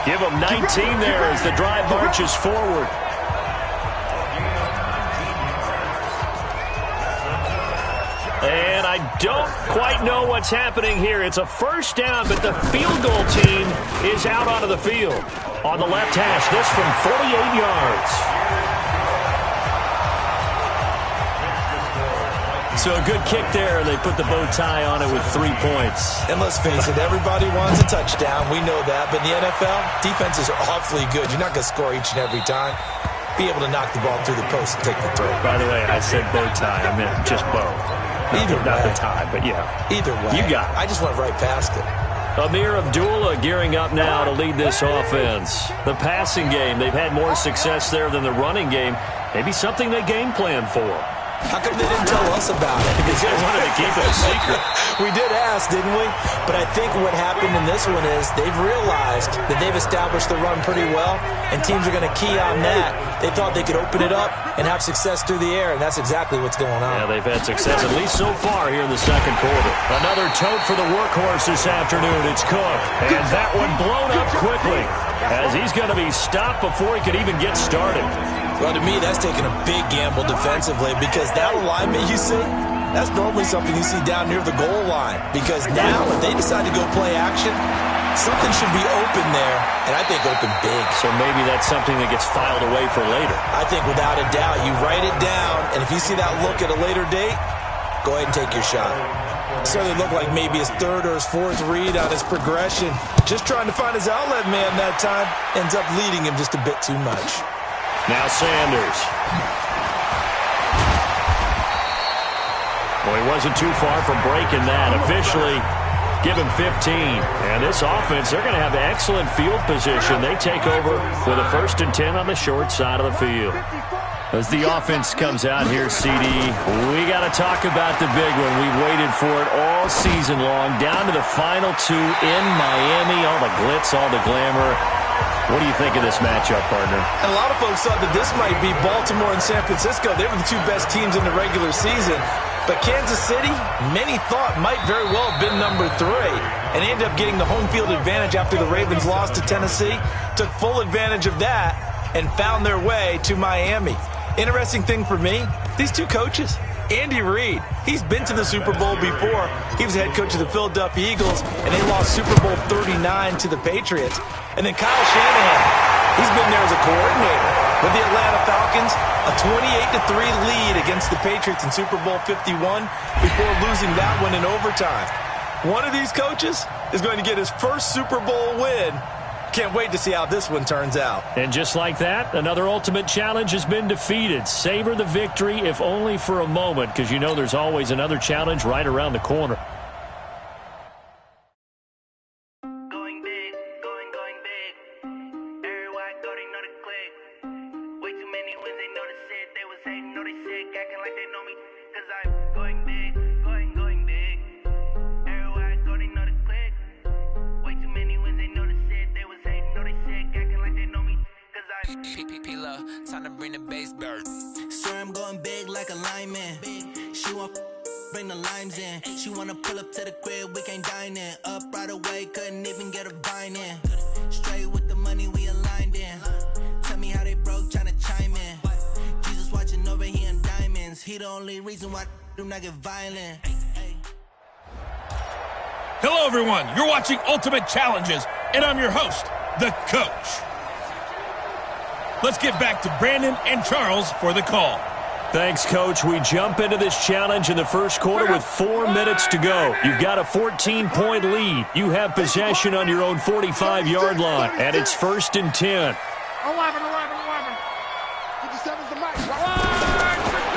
Give him 19 there as the drive marches forward. And I don't quite know what's happening here. It's a first down, but the field goal team is out onto the field. On the left hash, this from 48 yards. So a good kick there. They put the bow tie on it with 3 points. And let's face it, everybody wants a touchdown. We know that. But in the NFL, defenses are awfully good. You're not going to score each and every time. Be able to knock the ball through the post and take the throw. By the way, I said bow tie. I meant just bow. Not the tie, but yeah. Either way. You got it. I just went right past it. Amir Abdullah gearing up now to lead this offense. The passing game, they've had more success there than the running game. Maybe something they game plan for. How come they didn't tell us about it? Because they wanted to keep it a secret. We did ask, didn't we? But I think what happened in this one is they've realized that they've established the run pretty well, and teams are going to key on that. They thought they could open it up and have success through the air, and that's exactly what's going on. Yeah, they've had success, at least so far here in the second quarter. Another tote for the workhorse this afternoon. It's Cook. And that one blown up quickly as he's going to be stopped before he could even get started. Well, to me, that's taking a big gamble defensively because that alignment you see, that's normally something you see down near the goal line. Because now, if they decide to go play action, something should be open there, and I think open big. So maybe that's something that gets filed away for later. I think without a doubt, you write it down, and if you see that look at a later date, go ahead and take your shot. Certainly looked like maybe his 3rd or his 4th read on his progression. Just trying to find his outlet man that time, ends up leading him just a bit too much. Now Sanders. Well, he wasn't too far from breaking that. Officially, give him 15. And this offense, they're going to have excellent field position. They take over with a 1st and 10 on the short side of the field. As the offense comes out here, CD, we got to talk about the big one. We've waited for it all season long, down to the final 2 in Miami. All the glitz, all the glamour. What do you think of this matchup, partner? And a lot of folks thought that this might be Baltimore and San Francisco. They were the 2 best teams in the regular season. But Kansas City, many thought might very well have been number 3. And they ended up getting the home field advantage after the Ravens lost to Tennessee. Took full advantage of that and found their way to Miami. Interesting thing for me, these 2 coaches. Andy Reid, he's been to the Super Bowl before. He was head coach of the Philadelphia Eagles, and they lost Super Bowl 39 to the Patriots. And then Kyle Shanahan, he's been there as a coordinator with the Atlanta Falcons, a 28-3 lead against the Patriots in Super Bowl 51 before losing that one in overtime. One of these coaches is going to get his first Super Bowl win. Can't wait to see how this one turns out. And just like that, another ultimate challenge has been defeated. Savor the victory, if only for a moment, because you know there's always another challenge right around the corner. I'm going big like a lineman. She want bring the limes in. She wanna pull up to the crib, we can't dine in. Up right away, couldn't even get a vine in. Straight with the money we aligned in. Tell me how they broke, tryna chime in. Jesus watching over here in diamonds. He the only reason why I do not get violent. Hello, everyone. You're watching Ultimate Challenges, and I'm your host, the Coach. Let's get back to Brandon and Charles for the call. Thanks, Coach. We jump into this challenge in the first quarter with 4 minutes to go. You've got a 14-point lead. You have possession on your own 45-yard line, and it's 1st and 10. 57's the mic.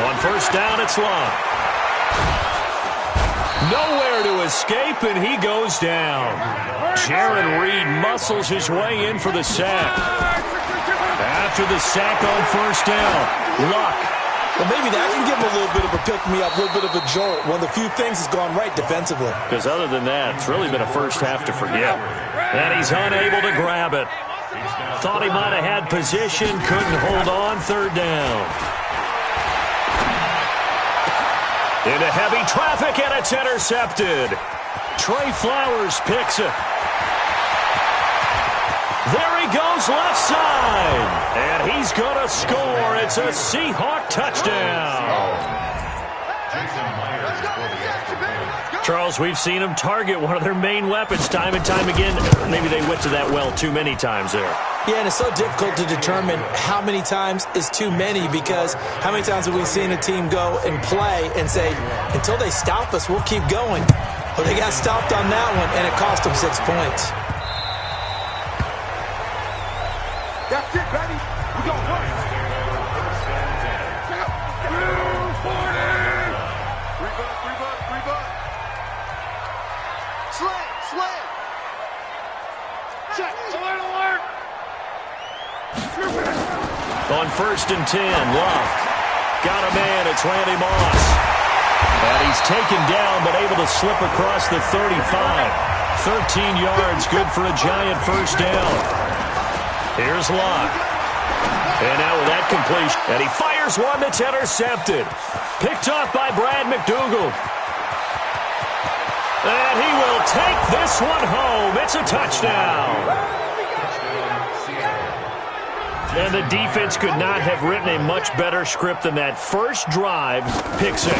On first down, it's Long. Nowhere to escape, and he goes down. Jaron Reed muscles his way in for the sack. After the sack on first down, Luck. Well, maybe that can give him a little bit of a pick-me-up, a little bit of a jolt. One of the few things has gone right defensively. Because other than that, it's really been a first half to forget. And he's unable to grab it. Thought he might have had position, couldn't hold on, 3rd down. Into heavy traffic, and it's intercepted. Trey Flowers picks it. There he goes left side. And he's going to score. It's a Seahawk touchdown. Charles, we've seen them target one of their main weapons time and time again. Maybe they went to that well too many times there. Yeah, and it's so difficult to determine how many times is too many, because how many times have we seen a team go and play and say, until they stop us, we'll keep going. Well, they got stopped on that one, and it cost them 6 points. That's it, baby. We gon' work. 3 bucks. Slam. Check. Alert. On 1st and 10, Love. Got a man, it's Randy Moss. And he's taken down, but able to slip across the 35. 13 yards, good for a giant first down. Here's Locke. And now with that completion, and he fires one that's intercepted. Picked off by Brad McDougal. And he will take this one home. It's a touchdown. And the defense could not have written a much better script than that first drive, pick 6.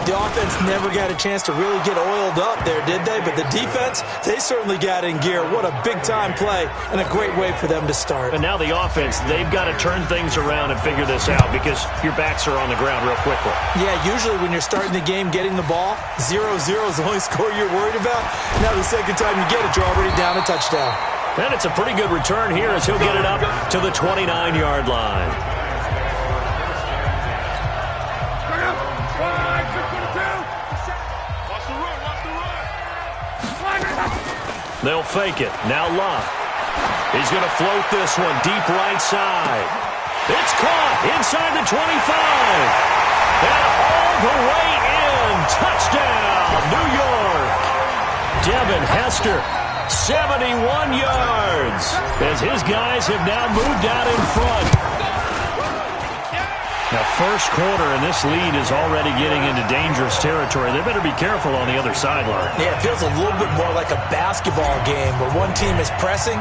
The offense never got a chance to really get oiled up there, did they? But the defense, they certainly got in gear. What a big-time play and a great way for them to start. And now the offense, they've got to turn things around and figure this out, because your backs are on the ground real quickly. Yeah, usually when you're starting the game getting the ball, 0-0 is the only score you're worried about. Now the second time you get it, you're already down a touchdown. And it's a pretty good return here as he'll get it up to the 29-yard line. They'll fake it. Now Love. He's going to float this one deep right side. It's caught inside the 25. And all the way in. Touchdown, New York. Devin Hester, 71 yards, as his guys have now moved out in front. Now, first quarter, and this lead is already getting into dangerous territory. They better be careful on the other sideline. Yeah, it feels a little bit more like a basketball game where one team is pressing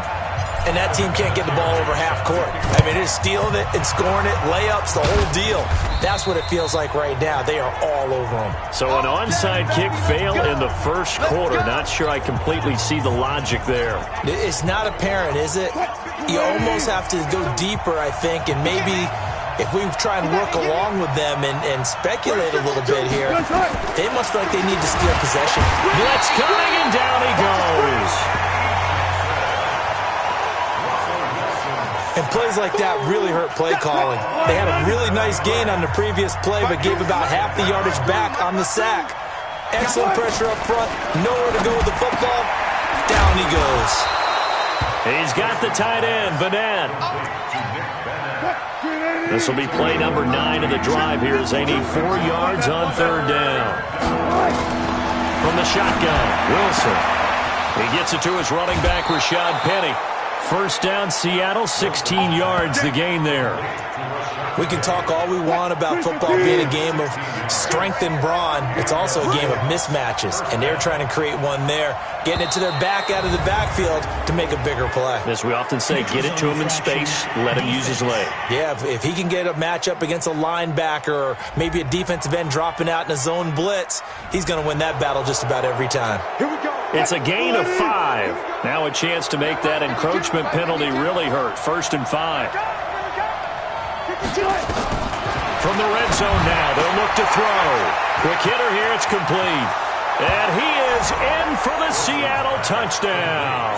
and that team can't get the ball over half court. I mean, it's stealing it and scoring it, layups, the whole deal. That's what it feels like right now. They are all over them. So an onside kick fail in the first quarter. Not sure I completely see the logic there. It's not apparent, is it? You almost have to go deeper, I think, and maybe if we try and work along with them and speculate a little bit here, they must feel like they need to steal possession. Blitz coming, and down he goes. And plays like that really hurt play calling. They had a really nice gain on the previous play, but gave about half the yardage back on the sack. Excellent pressure up front. Nowhere to go with the football. Down he goes. He's got the tight end, Vanette. This will be play number 9 of the drive here as they need 4 yards on 3rd down. From the shotgun, Wilson. He gets it to his running back, Rashad Penny. First down, Seattle, 16 yards the gain there. We can talk all we want about football being a game of strength and brawn. It's also a game of mismatches, and they're trying to create one there, getting it to their back out of the backfield to make a bigger play. As we often say, get it to him in space, let him use his leg. Yeah, if he can get a matchup against a linebacker or maybe a defensive end dropping out in a zone blitz, he's going to win that battle just about every time. Here we go. It's a gain of 5. Now a chance to make that encroachment penalty really hurt. 1st and 5. From the red zone now, they'll look to throw. Quick hitter here, it's complete. And he is in for the Seattle touchdown.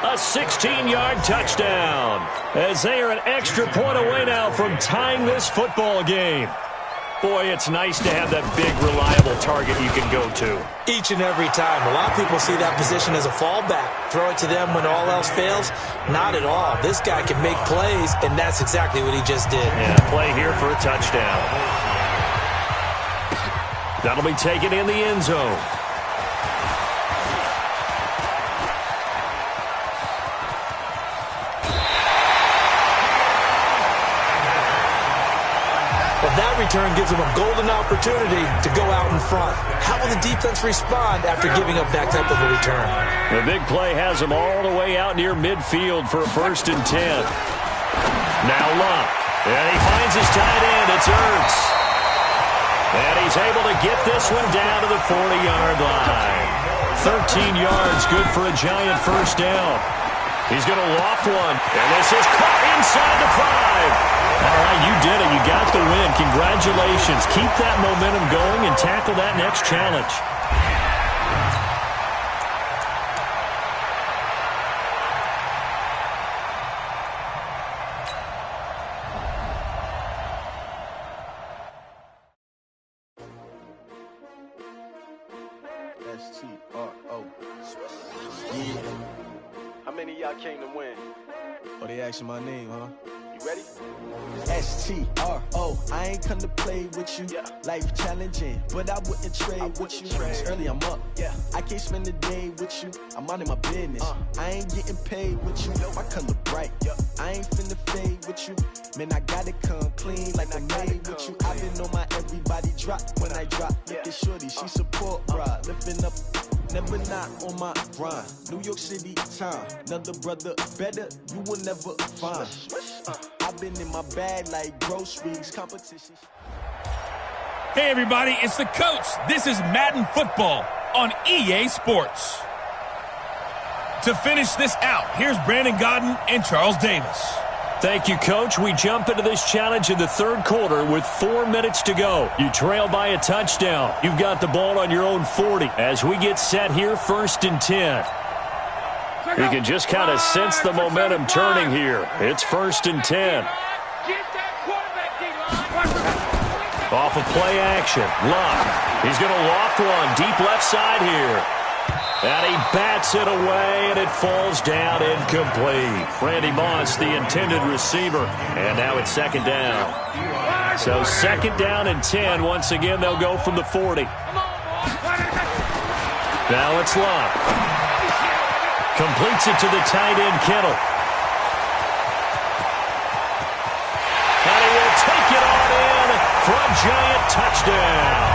A 16-yard touchdown. As they are an extra point away now from tying this football game. Boy, it's nice to have that big, reliable target you can go to. Each and every time. A lot of people see that position as a fallback. Throw it to them when all else fails. Not at all. This guy can make plays, and that's exactly what he just did. Yeah, play here for a touchdown. That'll be taken in the end zone. That return gives them a golden opportunity to go out in front. How will the defense respond after giving up that type of a return? The big play has them all the way out near midfield for a 1st and 10. Now Luck. And he finds his tight end. It's Ertz. And he's able to get this one down to the 40-yard line. 13 yards, good for a giant 1st down. He's going to loft one. And this is caught inside the 5. All right, you did it. You got the win. Congratulations. Keep that momentum going and tackle that next challenge. S-T-R-O. Yeah. How many of y'all came to win? Oh, they asking my name, huh? You ready? S-T-R-O. I ain't come to play with you. Life challenging, but I wouldn't trade with you. It's early, I'm up. I can't spend the day with you. I'm minding my business. I ain't getting paid with you. My color bright. I ain't finna fade with you. Man, I gotta come clean like I made with you. I've been on my everybody drop when I drop. Look at shorty, she support, bruh. Lifting up. Never not on my grind. New York City time. Another brother better, you will never find. I've been in my bag like groceries, competition. Hey everybody, it's the coach. This is Madden Football on EA Sports. To finish this out, here's Brandon Gaudin and Charles Davis. Thank you, Coach. We jump into this challenge in the 3rd quarter with 4 minutes to go. You trail by a touchdown. You've got the ball on your own 40. As we get set here, 1st and 10. You can just kind of sense the momentum turning here. It's 1st and 10. Off of play action. Luck. He's going to loft one. Deep left side here. And he bats it away, and it falls down incomplete. Randy Moss, the intended receiver. And now it's 2nd down. So 2nd down and 10. Once again, they'll go from the 40. Now it's Luck. Completes it to the tight end, Kittle. And he will take it on in for a giant touchdown.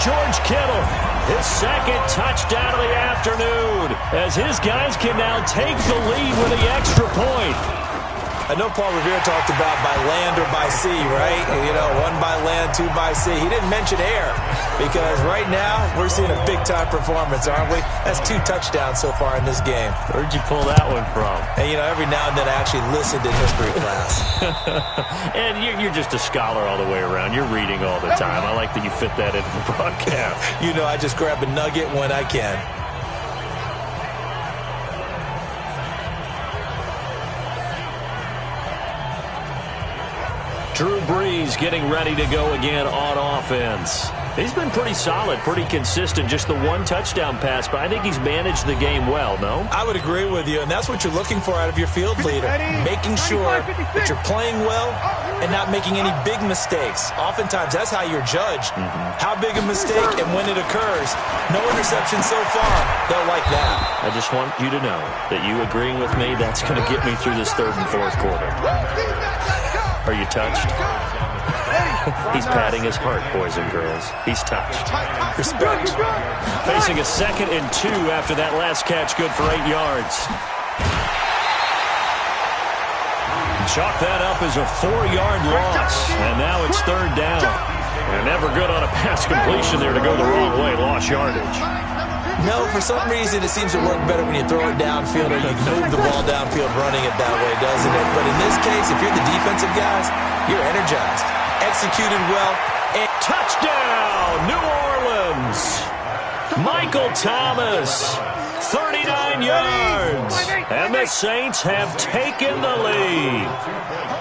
George Kittle, his 2nd touchdown of the afternoon, as his guys can now take the lead with the extra point. I know Paul Revere talked about by land or by sea, right? You know, 1 by land, 2 by sea. He didn't mention air because right now we're seeing a big-time performance, aren't we? That's 2 touchdowns so far in this game. Where'd you pull that one from? And, you know, every now and then I actually listened in history class. And you're just a scholar all the way around. You're reading all the time. I like that you fit that into the broadcast. You know, I just grab a nugget when I can. Drew Brees getting ready to go again on offense. He's been pretty solid, pretty consistent, just the 1 touchdown pass, but I think he's managed the game well, no? I would agree with you, and that's what you're looking for out of your field leader, making sure that you're playing well and not making any big mistakes. Oftentimes, that's how you're judged. How big a mistake and when it occurs. No interception so far. They'll like that. I just want you to know that you agreeing with me, that's going to get me through this 3rd and 4th quarter. Are you touched? He's patting his heart, boys and girls. He's touched. Respect. Facing a 2nd and 2 after that last catch, good for 8 yards. Chalk that up as a 4-yard loss, and now it's 3rd down. And never good on a pass completion there to go the wrong way, lost yardage. No, for some reason it seems to work better when you throw it downfield or you move the ball downfield running it that way, doesn't it? But in this case, if you're the defensive guys, you're energized. Executed well. And touchdown, New Orleans. Michael Thomas, 39 yards. And the Saints have taken the lead.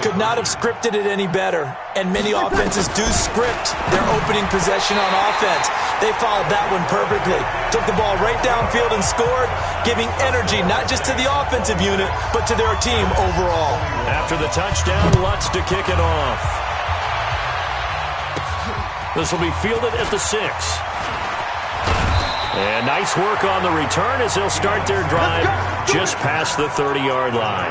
Could not have scripted it any better. And many offenses do script their opening possession on offense. They followed that one perfectly. Took the ball right downfield and scored, giving energy not just to the offensive unit, but to their team overall. After the touchdown, Lutz to kick it off. This will be fielded at the 6. And nice work on the return as they'll start their drive just past the 30-yard line.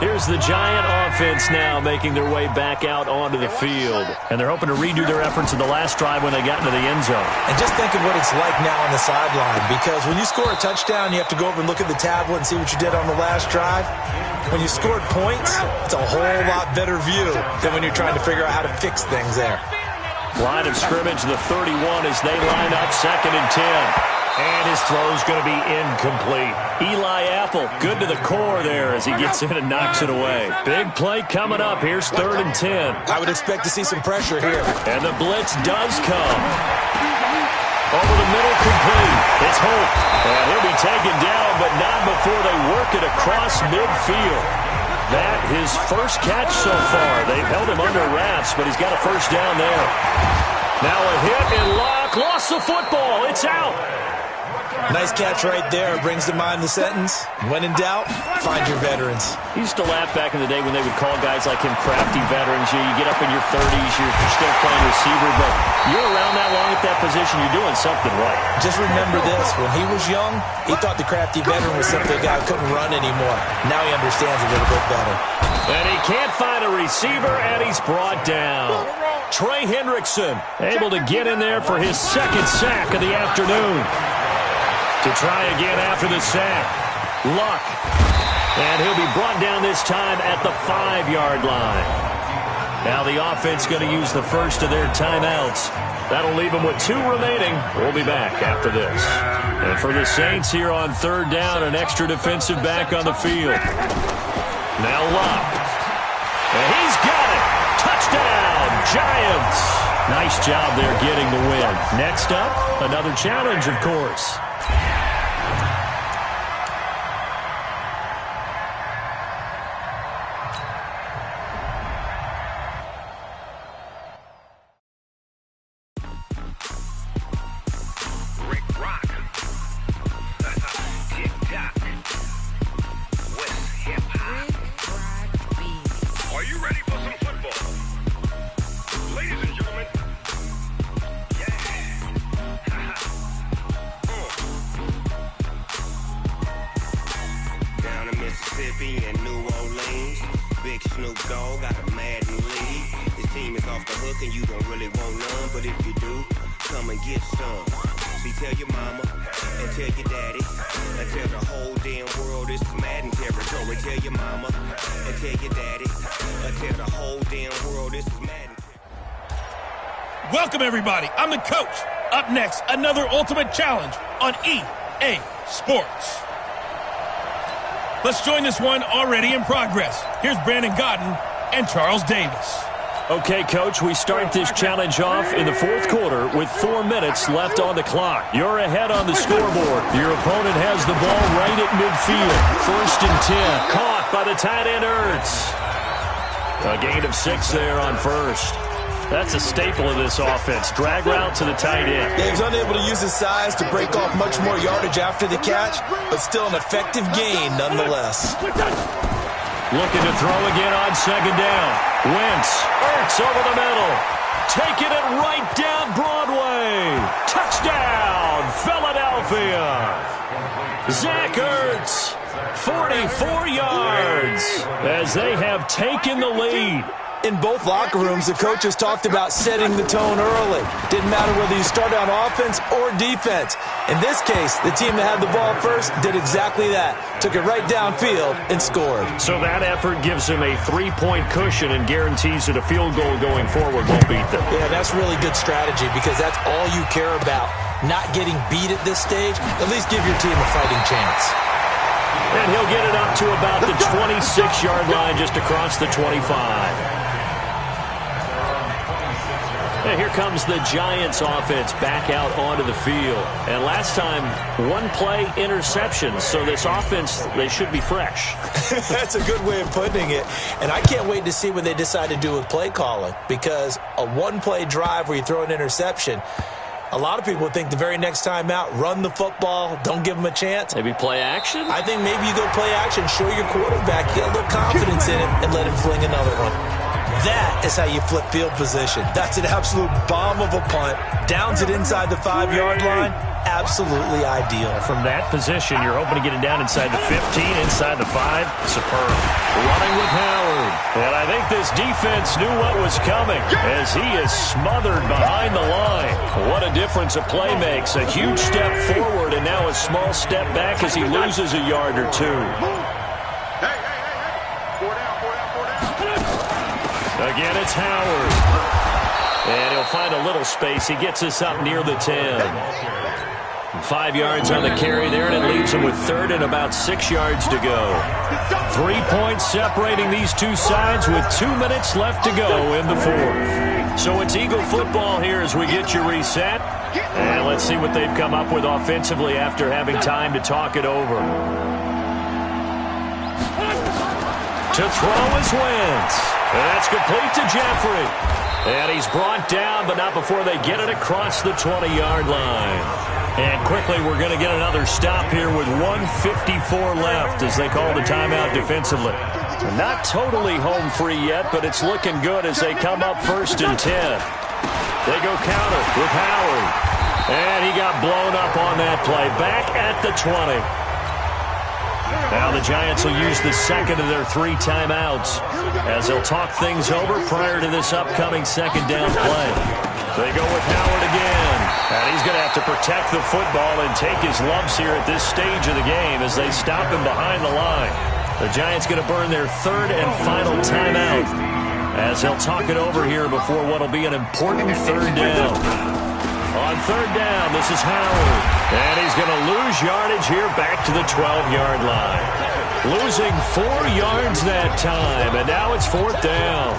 Here's the Giant offense now making their way back out onto the field. And they're hoping to redo their efforts in the last drive when they got into the end zone. And just think of what it's like now on the sideline, because when you score a touchdown, you have to go over and look at the tablet and see what you did on the last drive. When you scored points, it's a whole lot better view than when you're trying to figure out how to fix things there. Line of scrimmage, the 31 as they line up 2nd and 10. And his throw's going to be incomplete. Eli Apple, good to the core there as he gets in and knocks it away. Big play coming up. Here's 3rd and 10. I would expect to see some pressure here. And the blitz does come. Over the middle, complete. It's Hope. And he'll be taken down, but not before they work it across midfield. That his first catch so far. They've held him under wraps, but he's got a first down there. Now a hit and Locke lost the football. It's out. Nice catch right there. Brings to mind the sentence, when in doubt, find your veterans. He used to laugh back in the day when they would call guys like him crafty veterans. You get up in your 30s, you're still playing receiver, but you're around that long at that position, you're doing something right. Just remember this. When he was young, he thought the crafty veteran was simply a guy who couldn't run anymore. Now he understands a little bit better. And he can't find a receiver, and he's brought down. Trey Hendrickson able to get in there for his 2nd sack of the afternoon. To try again after the sack. Luck. And he'll be brought down this time at the 5-yard line. Now the offense going to use the first of their timeouts. That'll leave them with 2 remaining. We'll be back after this. And for the Saints here on 3rd down, an extra defensive back on the field. Now Luck. And he's got it. Touchdown, Giants. Nice job there getting the win. Next up, another challenge, of course. And New Orleans, big Snoop Dogg got a Madden league. His team is off the hook and you don't really want none, but if you do, come and get some. See, tell your mama and tell your daddy and tell the whole damn world this is Madden territory. Tell your mama and tell your daddy and tell the whole damn world this is Madden. Welcome everybody, I'm the coach. Up next, another ultimate challenge on EA Sports. Let's join this one already in progress. Here's Brandon Godden and Charles Davis. Okay, Coach, we start this challenge off in the 4th quarter with 4 minutes left on the clock. You're ahead on the scoreboard. Your opponent has the ball right at midfield. 1st and 10. Caught by the tight end, Ertz. A gain of 6 there on 1st. That's a staple of this offense. Drag route to the tight end. Yeah, he's unable to use his size to break off much more yardage after the catch, but still an effective gain nonetheless. Looking to throw again on 2nd down. Wentz. Ertz over the middle. Taking it right down Broadway. Touchdown, Philadelphia. Zach Ertz. 44 yards as they have taken the lead. In both locker rooms, the coaches talked about setting the tone early. Didn't matter whether you start on offense or defense. In this case, the team that had the ball first did exactly that. Took it right downfield and scored. So that effort gives them a 3-point cushion and guarantees that a field goal going forward won't beat them. Yeah, that's really good strategy because that's all you care about. Not getting beat at this stage. At least give your team a fighting chance. And he'll get it up to about the 26-yard line just across the 25. And here comes the Giants offense back out onto the field. And last time, one play interception. So this offense, they should be fresh. That's a good way of putting it. And I can't wait to see what they decide to do with play calling. Because a one-play drive where you throw an interception, a lot of people think the very next time out, run the football, don't give them a chance. Maybe play action? I think maybe you go play action, show your quarterback, get a little confidence in him, and let him fling another one. That is how you flip field position. That's an absolute bomb of a punt. Downs it inside the 5-yard line. Absolutely ideal. From that position, you're hoping to get it down inside the 15, inside the 5. Superb. Running with Howard. And I think this defense knew what was coming as he is smothered behind the line. What a difference a play makes. A huge step forward and now a small step back as he loses a yard or two. Again, it's Howard. And he'll find a little space. He gets us up near the 10. 5 yards on the carry there, and it leaves him with third and about 6 yards to go. 3 points separating these two sides with 2 minutes left to go in the fourth. So it's Eagle football here as we get you reset. And let's see what they've come up with offensively after having time to talk it over. To throw is Wentz. And that's complete to Jeffrey. And he's brought down, but not before they get it across the 20-yard line. And quickly, we're going to get another stop here with 1:54 left as they call the timeout defensively. Not totally home free yet, but it's looking good as they come up 1st and 10. They go counter with Howard. And he got blown up on that play. Back at the 20. Now the Giants will use the second of their 3 timeouts as they'll talk things over prior to this upcoming second down play. They go with Howard again. And he's going to have to protect the football and take his lumps here at this stage of the game as they stop him behind the line. The Giants going to burn their 3rd and final timeout as they'll talk it over here before what will be an important 3rd down. On 3rd down, this is Howard. And he's going to lose yardage here back to the 12-yard line. Losing 4 yards that time, and now it's 4th down.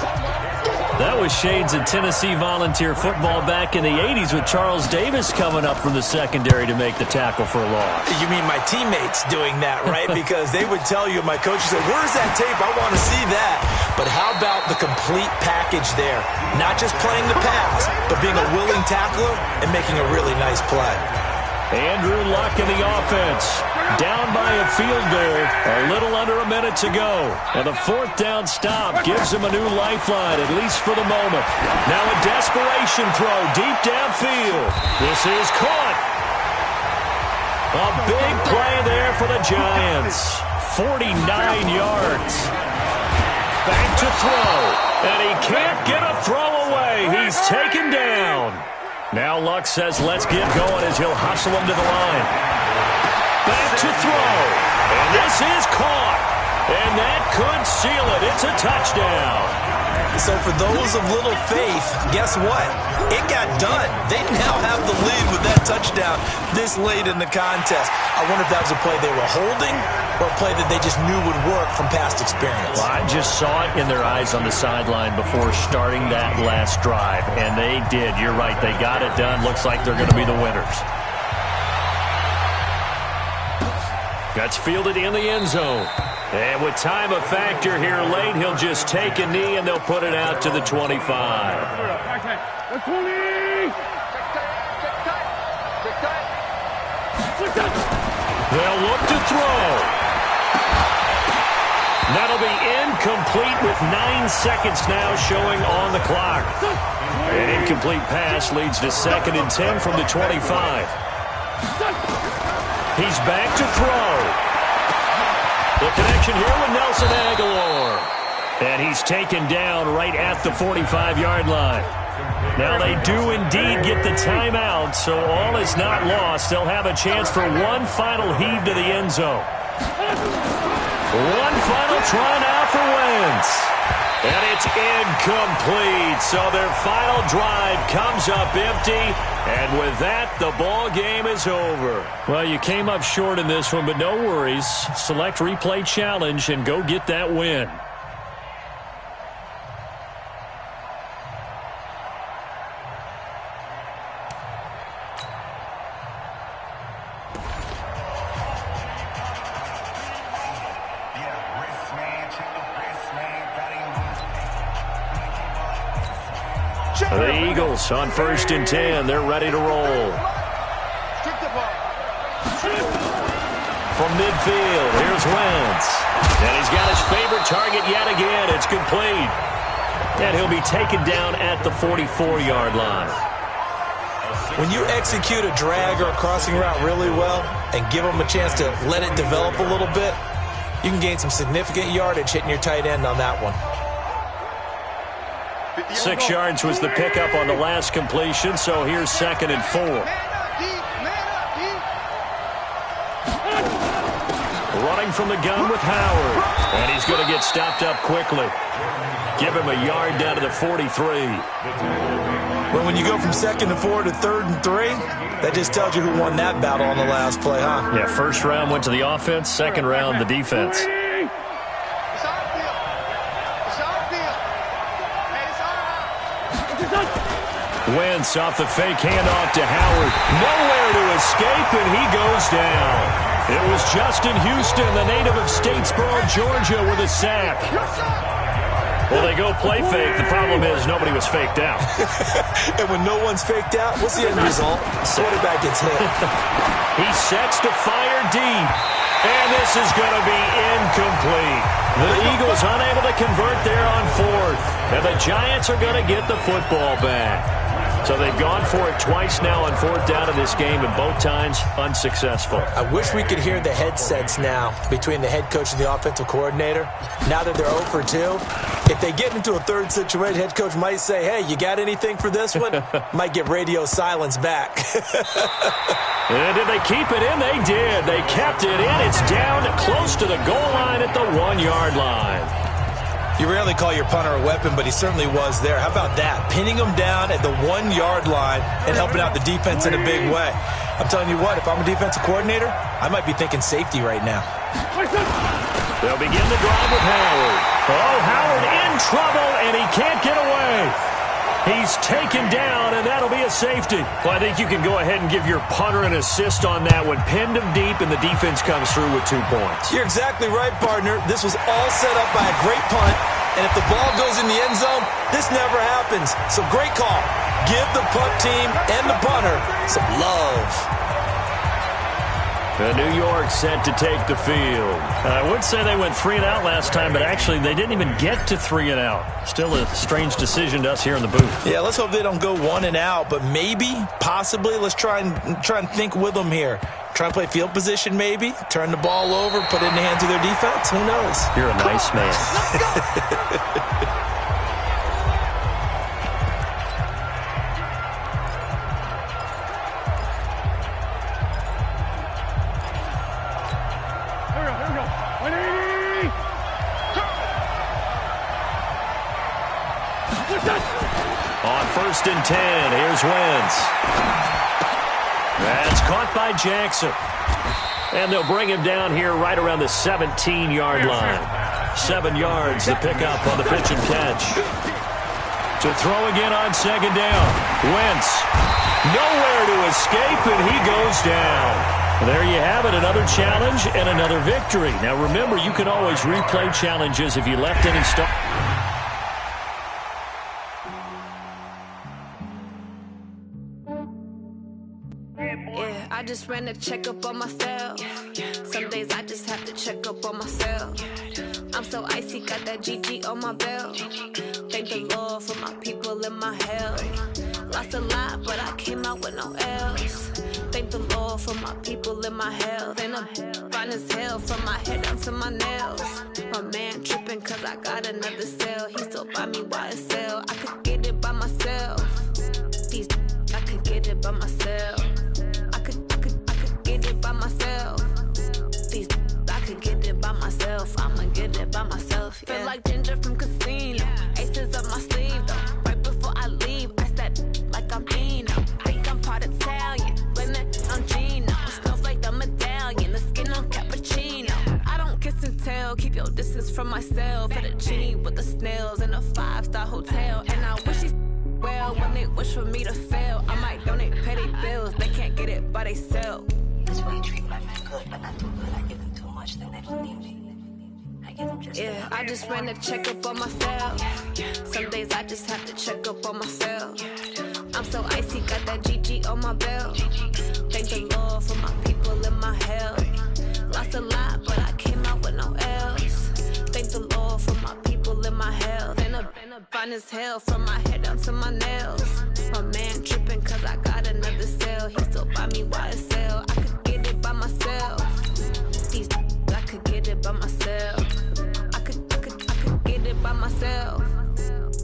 That was shades of Tennessee volunteer football back in the 80s with Charles Davis coming up from the secondary to make the tackle for a loss. You mean my teammates doing that, right? Because they would tell you, my coach would say, where's that tape? I want to see that. But how about the complete package there? Not just playing the pass, but being a willing tackler and making a really nice play. Andrew Luck in the offense. Down by a field goal. A little under a minute to go. And a 4th down stop gives him a new lifeline, at least for the moment. Now a desperation throw deep downfield. This is caught. A big play there for the Giants. 49 yards. Back to throw. And he can't get a throw away. He's taken down. Now Luck says let's get going as he'll hustle him to the line. Back to throw. And this is caught. And that could seal it. It's a touchdown. So for those of little faith, guess what? It got done. They now have the lead with that touchdown this late in the contest. I wonder if that was a play they were holding or a play that they just knew would work from past experience. Well, I just saw it in their eyes on the sideline before starting that last drive, and they did. You're right. They got it done. Looks like they're going to be the winners. Gets fielded in the end zone. And with time a factor here late, he'll just take a knee and they'll put it out to the 25. They'll look to throw. That'll be incomplete with 9 seconds now showing on the clock. An incomplete pass leads to 2nd and 10 from the 25. He's back to throw. The connection here with Nelson Aguilar. And he's taken down right at the 45-yard line. Now they do indeed get the timeout, so all is not lost. They'll have a chance for one final heave to the end zone. One final try now for Wentz. And it's incomplete. So their final drive comes up empty. And with that, the ball game is over. Well, you came up short in this one, but no worries. Select replay challenge and go get that win. The Eagles on 1st and 10. They're ready to roll. From midfield, here's Wentz. And he's got his favorite target yet again. It's complete. And he'll be taken down at the 44-yard line. When you execute a drag or a crossing route really well and give them a chance to let it develop a little bit, you can gain some significant yardage hitting your tight end on that one. 6 yards was the pickup on the last completion, so here's 2nd and 4. Running from the gun with Howard. And he's going to get stopped up quickly. Give him a yard down to the 43. Well, when you go from 2nd and 4 to 3rd and 3, that just tells you who won that battle on the last play, huh? Yeah, first round went to the offense, second round the defense. Wentz off the fake handoff to Howard. Nowhere to escape, and he goes down. It was Justin Houston, the native of Statesboro, Georgia, with a sack. Well, they go play fake. The problem is nobody was faked out. And when no one's faked out, what's the end result? Quarterback gets hit. He sets to fire deep. And this is going to be incomplete. The Eagles unable to convert there on 4th. And the Giants are going to get the football back. So they've gone for it twice now on 4th down in this game, and both times unsuccessful. I wish we could hear the headsets now between the head coach and the offensive coordinator. Now that they're 0 for 2, if they get into a third situation, head coach might say, hey, you got anything for this one? Might get radio silence back. And did they keep it in? They did. They kept it in. It's down close to the goal line at the 1-yard line. You rarely call your punter a weapon, but he certainly was there. How about that? Pinning him down at the 1-yard line and helping out the defense in a big way. I'm telling you what, if I'm a defensive coordinator, I might be thinking safety right now. They'll begin the drive with Howard. Oh, Howard in trouble, and he can't get away. He's taken down, and that'll be a safety. Well, I think you can go ahead and give your punter an assist on that one. Pinned him deep, and the defense comes through with 2 points. You're exactly right, partner. This was all set up by a great punt, and if the ball goes in the end zone, this never happens. So great call. Give the punt team and the punter some love. New York set to take the field. I would say they went 3 and out last time, but actually they didn't even get to 3 and out. Still a strange decision to us here in the booth. Yeah, let's hope they don't go 1 and out, but maybe, possibly, let's try and think with them here. Try and play field position maybe, turn the ball over, put it in the hands of their defense. Who knows? You're a nice man. On 1st and 10, here's Wentz. That's caught by Jackson. And they'll bring him down here right around the 17-yard line. 7 yards to pick up on the pitch and catch. To throw again on 2nd down. Wentz, nowhere to escape, and he goes down. There you have it, another challenge and another victory. Now remember, you can always replay challenges if you left any stuff. I just ran a checkup on myself. Some days I just have to check up on myself. I'm so icy, got that GG on my belt. Thank the Lord for my people and my health. Lost a lot, but I came out with no else. Thank the Lord for my people in my health. And I'm fine as hell from my head down to my nails. My man tripping cause I got another cell. He still buy me YSL. I could get it by myself. These I could get it by myself. I could get it by myself. These I could get it by myself. I'ma get it by myself. Yeah. Feel like Ginger from Casino. Aces up my sleeve though. Right before I leave, I said like I'm Dino. Think I'm part Italian. Blame that on Gino. Smells like the medallion. The skin on cappuccino. I don't kiss and tell. Keep your distance from myself. At a genie with the snails in a 5-star hotel. And I wish he's well when they wish for me to fail. I might donate petty bills. They can't get it by themselves. That's why you treat my man good, but not too good. I give them too much, then they don't need me. I give them just yeah, I just ran a checkup on myself. Some days I just have to check up on myself. I'm so icy, got that GG on my belt. Thank the Lord for my people in my health. Lost a lot, but I came out with no L's. Thank the Lord for my people in my health. And I'm fine as hell from my head down to my nails. My man tripping cause I got another cell. He still buy me YSL. I could get it by myself. These I could get it by myself. I could get it by myself.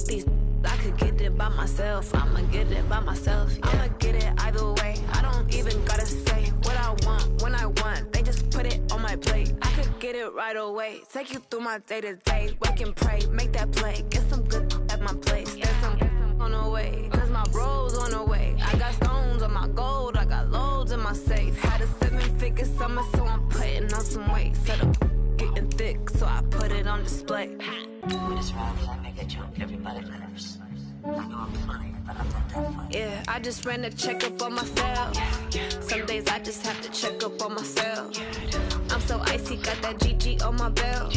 These I could get it by myself. I'ma get it by myself. Yeah. I'ma get it either way. I don't even gotta say what I want when I want. They just put it on my plate. I could get it right away. Take you through my day to day. Wake and pray, make that play. Get some good at my place. There's some on the way. Cause my bro's on the way. I got stones on my gold. I got loads in my safe. Had a 7-figure summer, so I'm putting on some weight. Set up getting thick, so I put it on display. With this round, I make a joke. Everybody laughs. I know I'm funny, but I'm not that funny. Yeah, I just ran a checkup on myself. Some days I just have to check up on myself. I'm so icy, got that GG on my belt.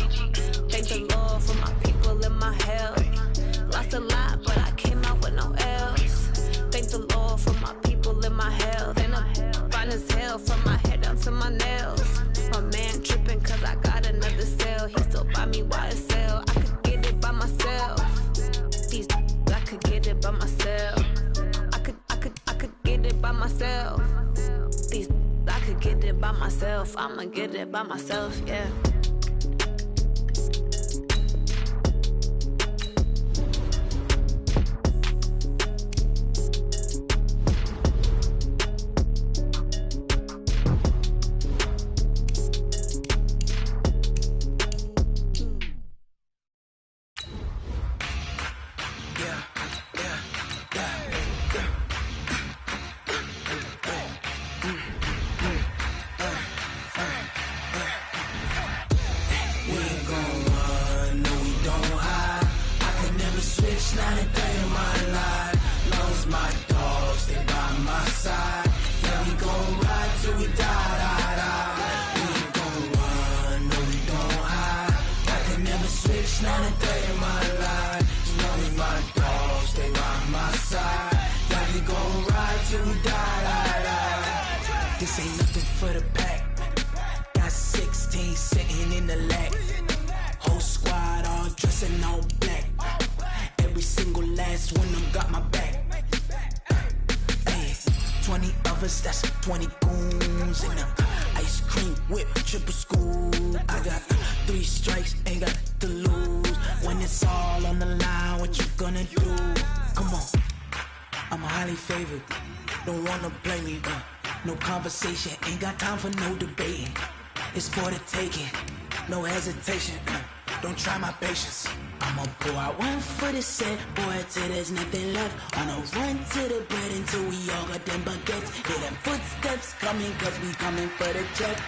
Thank the Lord for my people in my health. Lost a lot, but I came out with no L's. Thank the Lord for my people in my health. And I'm fine as hell from my head down to my nails. My man tripping cause I got another cell. He still buy me YSL. I could get it by myself. These I could get it by myself. I could get it by myself. These I could get it by myself. I'ma get it by myself, yeah. This ain't nothing for the pack. Got 16 sitting in the lap. Whole squad all dressing all black. Every single last one of them got my back. Hey, 20 of us, that's 20 goons in the ice cream whip, triple school. I got 3 strikes, ain't got to lose. When it's all on the line, what you gonna do? Come on, I'm highly favored. Don't wanna blame me, no conversation, ain't got time for no debating. It's for the taking, no hesitation. Don't try my patience. I'ma pull out one for the set, boy, till there's nothing left. On a run to the bread until we all got them baguettes. Hear them footsteps coming, cause we coming for the check.